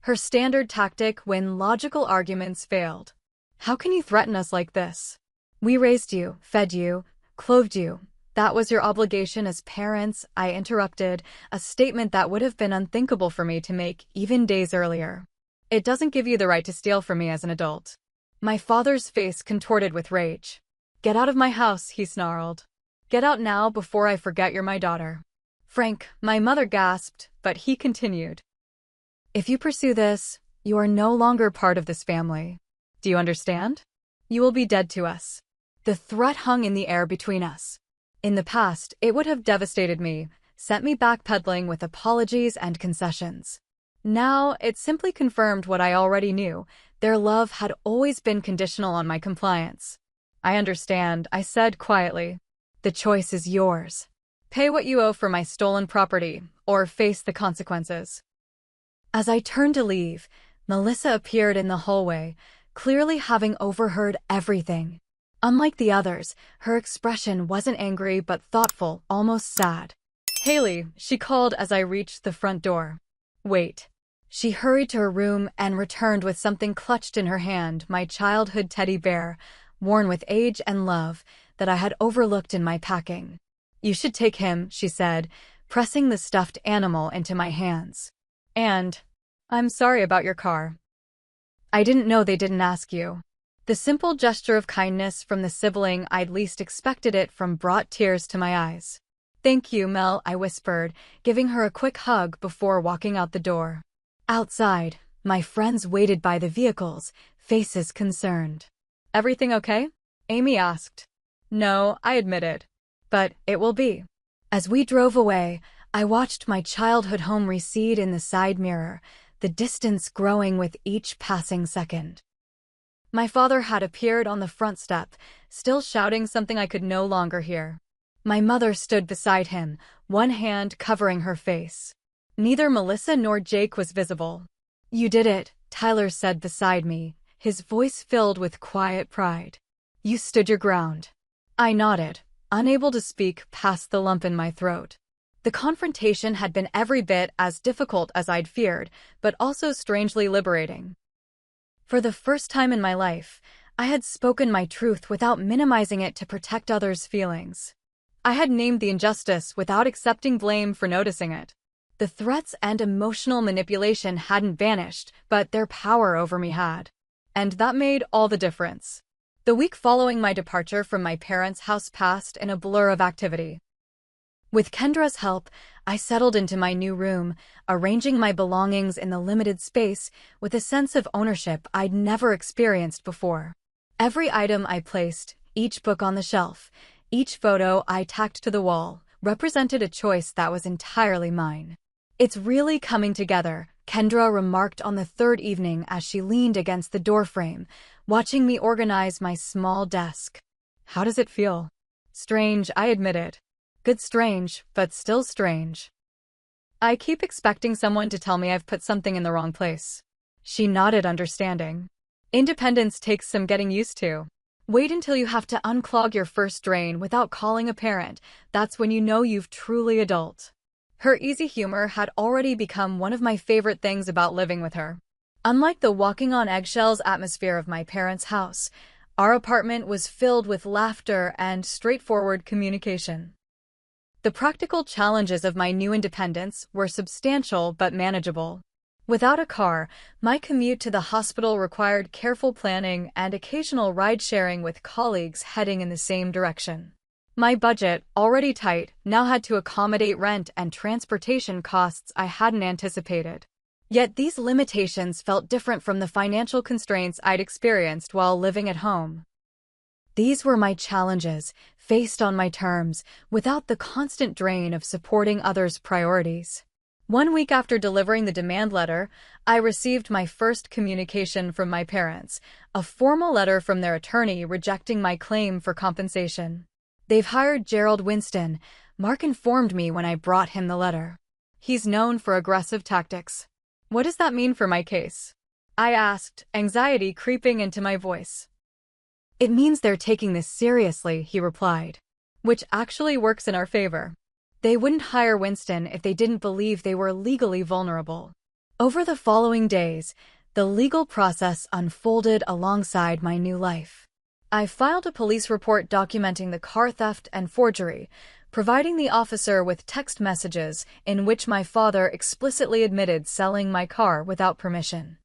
Her standard tactic when logical arguments failed. "How can you threaten us like this? We raised you, fed you, clothed you. That was your obligation as parents," I interrupted, a statement that would have been unthinkable for me to make even days earlier. "It doesn't give you the right to steal from me as an adult." My father's face contorted with rage. "Get out of my house," he snarled. "Get out now before I forget you're my daughter." "Frank," my mother gasped, but he continued. "If you pursue this, you are no longer part of this family. Do you understand? You will be dead to us." The threat hung in the air between us. In the past, it would have devastated me, sent me backpedaling with apologies and concessions. Now, it simply confirmed what I already knew. Their love had always been conditional on my compliance. "I understand," I said quietly. "The choice is yours. Pay what you owe for my stolen property, or face the consequences." As I turned to leave, Melissa appeared in the hallway, clearly having overheard everything. Unlike the others, her expression wasn't angry but thoughtful, almost sad. "Haley," she called as I reached the front door. "Wait." She hurried to her room and returned with something clutched in her hand, my childhood teddy bear, worn with age and love, that I had overlooked in my packing. "You should take him," she said, pressing the stuffed animal into my hands. "And I'm sorry about your car. I didn't know they didn't ask you." The simple gesture of kindness from the sibling I'd least expected it from brought tears to my eyes. "Thank you, Mel," I whispered, giving her a quick hug before walking out the door. Outside, my friends waited by the vehicles, faces concerned. "Everything okay?" Amy asked. "No," I admitted. "But it will be." As we drove away, I watched my childhood home recede in the side mirror, the distance growing with each passing second. My father had appeared on the front step, still shouting something I could no longer hear. My mother stood beside him, one hand covering her face. Neither Melissa nor Jake was visible. "You did it," Tyler said beside me, his voice filled with quiet pride. "You stood your ground." I nodded, unable to speak past the lump in my throat. The confrontation had been every bit as difficult as I'd feared, but also strangely liberating. For the first time in my life, I had spoken my truth without minimizing it to protect others' feelings. I had named the injustice without accepting blame for noticing it. The threats and emotional manipulation hadn't vanished, but their power over me had. And that made all the difference. The week following my departure from my parents' house passed in a blur of activity. With Kendra's help, I settled into my new room, arranging my belongings in the limited space with a sense of ownership I'd never experienced before. Every item I placed, each book on the shelf, each photo I tacked to the wall, represented a choice that was entirely mine. "It's really coming together," Kendra remarked on the third evening as she leaned against the doorframe, watching me organize my small desk. "How does it feel?" "Strange," I admitted. "Good strange, but still strange. I keep expecting someone to tell me I've put something in the wrong place." She nodded, understanding. "Independence takes some getting used to. Wait until you have to unclog your first drain without calling a parent. That's when you know you've truly adult." Her easy humor had already become one of my favorite things about living with her. Unlike the walking on eggshells atmosphere of my parents' house, our apartment was filled with laughter and straightforward communication. The practical challenges of my new independence were substantial but manageable. Without a car, my commute to the hospital required careful planning and occasional ride-sharing with colleagues heading in the same direction. My budget, already tight, now had to accommodate rent and transportation costs I hadn't anticipated. Yet these limitations felt different from the financial constraints I'd experienced while living at home. These were my challenges, faced on my terms, without the constant drain of supporting others' priorities. 1 week after delivering the demand letter, I received my first communication from my parents, a formal letter from their attorney rejecting my claim for compensation. "They've hired Gerald Winston," Mark informed me when I brought him the letter. "He's known for aggressive tactics." "What does that mean for my case?" I asked, anxiety creeping into my voice. "It means they're taking this seriously," he replied. "Which actually works in our favor. They wouldn't hire Winston if they didn't believe they were legally vulnerable." Over the following days, the legal process unfolded alongside my new life. I filed a police report documenting the car theft and forgery, providing the officer with text messages in which my father explicitly admitted selling my car without permission.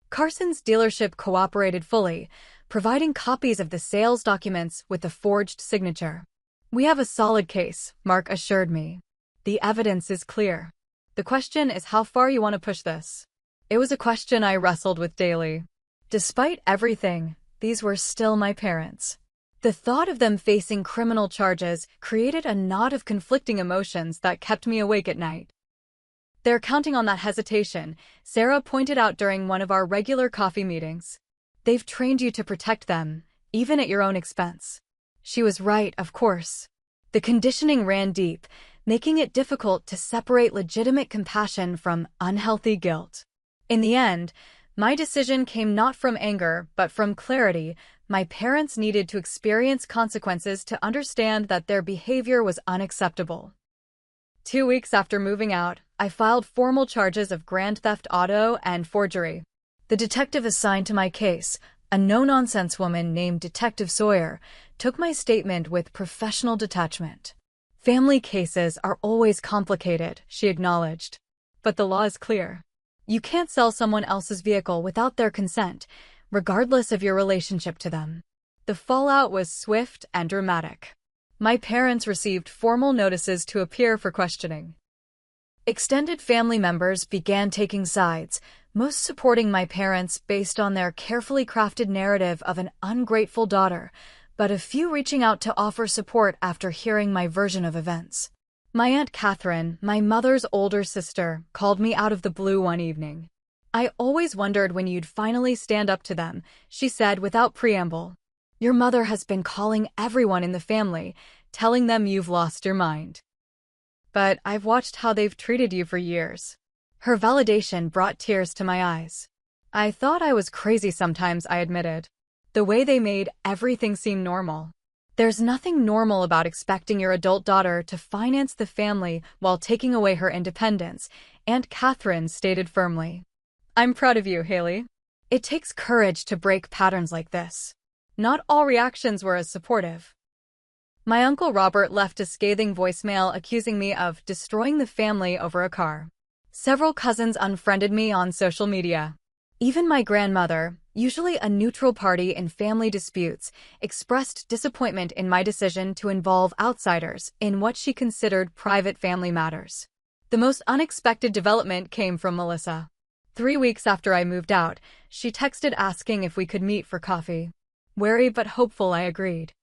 Carson's dealership cooperated fully, providing copies of the sales documents with the forged signature. "We have a solid case," Mark assured me. "The evidence is clear. The question is how far you want to push this." It was a question I wrestled with daily. Despite everything, these were still my parents. The thought of them facing criminal charges created a knot of conflicting emotions that kept me awake at night. "They're counting on that hesitation," Sarah pointed out during one of our regular coffee meetings. "They've trained you to protect them, even at your own expense." She was right, of course. The conditioning ran deep, making it difficult to separate legitimate compassion from unhealthy guilt. In the end, my decision came not from anger, but from clarity. My parents needed to experience consequences to understand that their behavior was unacceptable. 2 weeks after moving out, I filed formal charges of grand theft auto and forgery. The detective assigned to my case, a no-nonsense woman named Detective Sawyer, took my statement with professional detachment. "Family cases are always complicated," she acknowledged. "But the law is clear. You can't sell someone else's vehicle without their consent, regardless of your relationship to them." The fallout was swift and dramatic. My parents received formal notices to appear for questioning. Extended family members began taking sides, most supporting my parents based on their carefully crafted narrative of an ungrateful daughter, but a few reaching out to offer support after hearing my version of events. My Aunt Catherine, my mother's older sister, called me out of the blue one evening. "I always wondered when you'd finally stand up to them," she said without preamble. "Your mother has been calling everyone in the family, telling them you've lost your mind. But I've watched how they've treated you for years." Her validation brought tears to my eyes. "I thought I was crazy sometimes," I admitted. "The way they made everything seem normal. There's nothing normal about expecting your adult daughter to finance the family while taking away her independence," Aunt Catherine stated firmly. "I'm proud of you, Haley. It takes courage to break patterns like this." Not all reactions were as supportive. My Uncle Robert left a scathing voicemail accusing me of destroying the family over a car. Several cousins unfriended me on social media. Even my grandmother, usually a neutral party in family disputes, expressed disappointment in my decision to involve outsiders in what she considered private family matters. The most unexpected development came from Melissa. 3 weeks after I moved out, she texted asking if we could meet for coffee. Wary but hopeful, I agreed.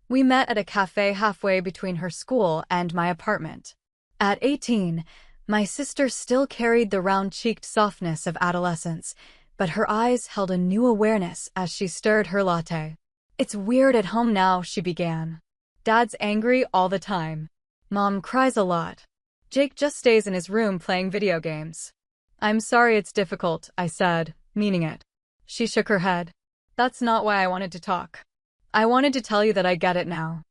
We met at a cafe halfway between her school and my apartment. At 18, My sister still carried the round-cheeked softness of adolescence, but her eyes held a new awareness as she stirred her latte. "It's weird at home now," she began. "Dad's angry all the time. Mom cries a lot. Jake just stays in his room playing video games." "I'm sorry it's difficult," I said, meaning it. She shook her head. "That's not why I wanted to talk. I wanted to tell you that I get it now.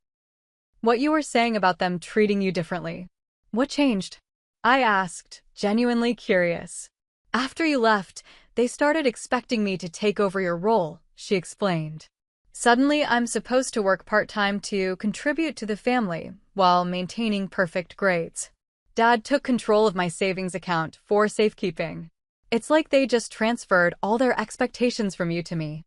What you were saying about them treating you differently. What changed?" I asked, genuinely curious. "After you left, they started expecting me to take over your role," she explained. "Suddenly, I'm supposed to work part-time to contribute to the family while maintaining perfect grades. Dad took control of my savings account for safekeeping. It's like they just transferred all their expectations from you to me."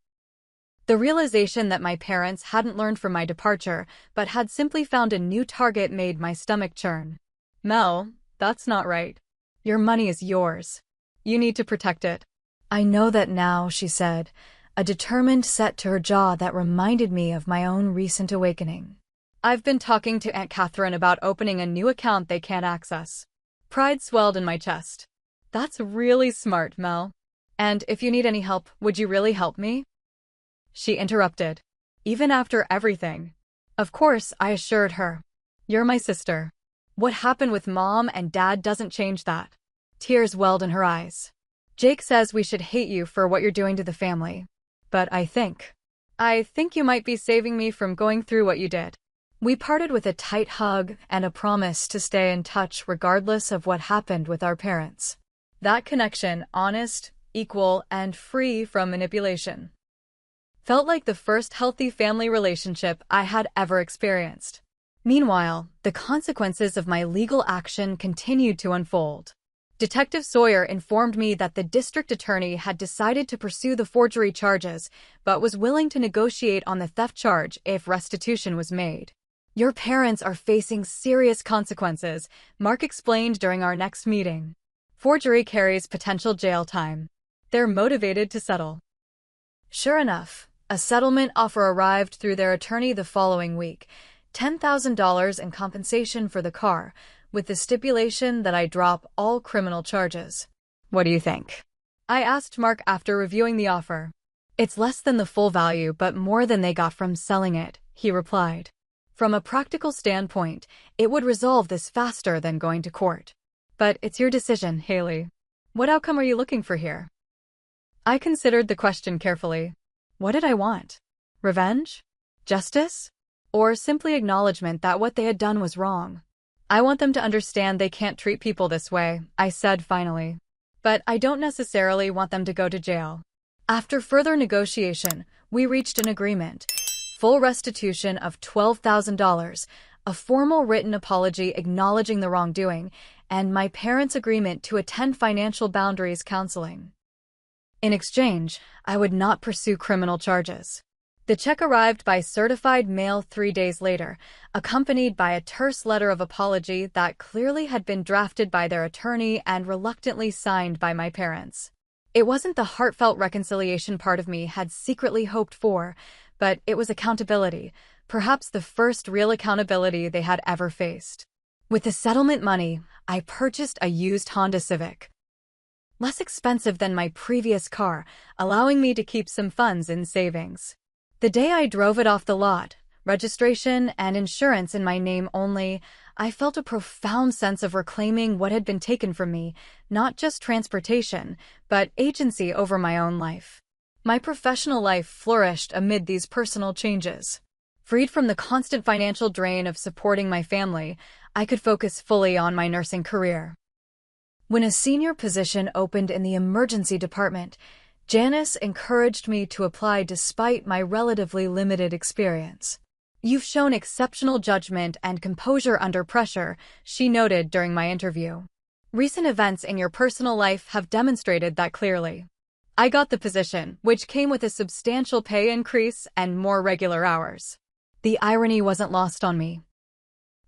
The realization that my parents hadn't learned from my departure, but had simply found a new target made my stomach churn. "Mel, that's not right. Your money is yours. You need to protect it." "I know that now," she said, a determined set to her jaw that reminded me of my own recent awakening. "I've been talking to Aunt Catherine about opening a new account they can't access." Pride swelled in my chest. "That's really smart, Mel. And if you need any help, would you really help me?" She interrupted. "Even after everything?" "Of course," I assured her. "You're my sister. What happened with Mom and Dad doesn't change that." Tears welled in her eyes. "Jake says we should hate you for what you're doing to the family. But I think you might be saving me from going through what you did." We parted with a tight hug and a promise to stay in touch regardless of what happened with our parents. That connection, honest, equal, and free from manipulation, felt like the first healthy family relationship I had ever experienced. Meanwhile, the consequences of my legal action continued to unfold. Detective Sawyer informed me that the district attorney had decided to pursue the forgery charges, but was willing to negotiate on the theft charge if restitution was made. "Your parents are facing serious consequences," Mark explained during our next meeting. "Forgery carries potential jail time. They're motivated to settle." Sure enough, a settlement offer arrived through their attorney the following week, $10,000 in compensation for the car, with the stipulation that I drop all criminal charges. "What do you think?" I asked Mark after reviewing the offer. "It's less than the full value, but more than they got from selling it," he replied. "From a practical standpoint, it would resolve this faster than going to court. But it's your decision, Haley. What outcome are you looking for here?" I considered the question carefully. What did I want? Revenge? Justice? Or simply acknowledgement that what they had done was wrong? "I want them to understand they can't treat people this way," I said finally. "But I don't necessarily want them to go to jail." After further negotiation, we reached an agreement. Full restitution of $12,000, a formal written apology acknowledging the wrongdoing, and my parents' agreement to attend financial boundaries counseling. In exchange, I would not pursue criminal charges. The check arrived by certified mail 3 days later, accompanied by a terse letter of apology that clearly had been drafted by their attorney and reluctantly signed by my parents. It wasn't the heartfelt reconciliation part of me had secretly hoped for, but it was accountability, perhaps the first real accountability they had ever faced. With the settlement money, I purchased a used Honda Civic, less expensive than my previous car, allowing me to keep some funds in savings. The day I drove it off the lot, registration and insurance in my name only, I felt a profound sense of reclaiming what had been taken from me, not just transportation, but agency over my own life. My professional life flourished amid these personal changes. Freed from the constant financial drain of supporting my family, I could focus fully on my nursing career. When a senior position opened in the emergency department, Janice encouraged me to apply despite my relatively limited experience. "You've shown exceptional judgment and composure under pressure," she noted during my interview. "Recent events in your personal life have demonstrated that clearly." I got the position, which came with a substantial pay increase and more regular hours. The irony wasn't lost on me.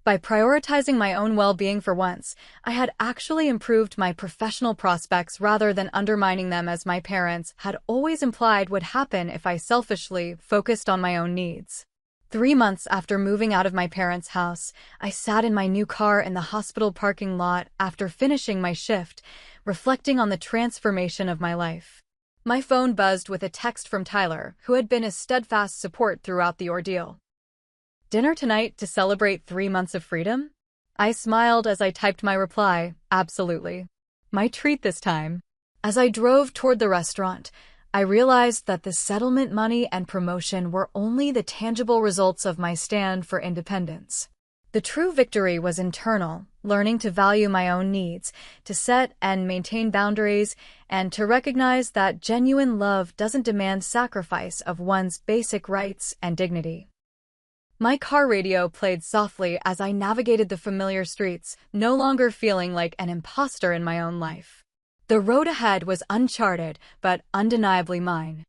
By prioritizing my own well-being for once, I had actually improved my professional prospects rather than undermining them as my parents had always implied would happen if I selfishly focused on my own needs. 3 months after moving out of my parents' house, I sat in my new car in the hospital parking lot after finishing my shift, reflecting on the transformation of my life. My phone buzzed with a text from Tyler, who had been a steadfast support throughout the ordeal. "Dinner tonight to celebrate 3 months of freedom?" I smiled as I typed my reply, "Absolutely. My treat this time." As I drove toward the restaurant, I realized that the settlement money and promotion were only the tangible results of my stand for independence. The true victory was internal, learning to value my own needs, to set and maintain boundaries, and to recognize that genuine love doesn't demand sacrifice of one's basic rights and dignity. My car radio played softly as I navigated the familiar streets, no longer feeling like an imposter in my own life. The road ahead was uncharted, but undeniably mine.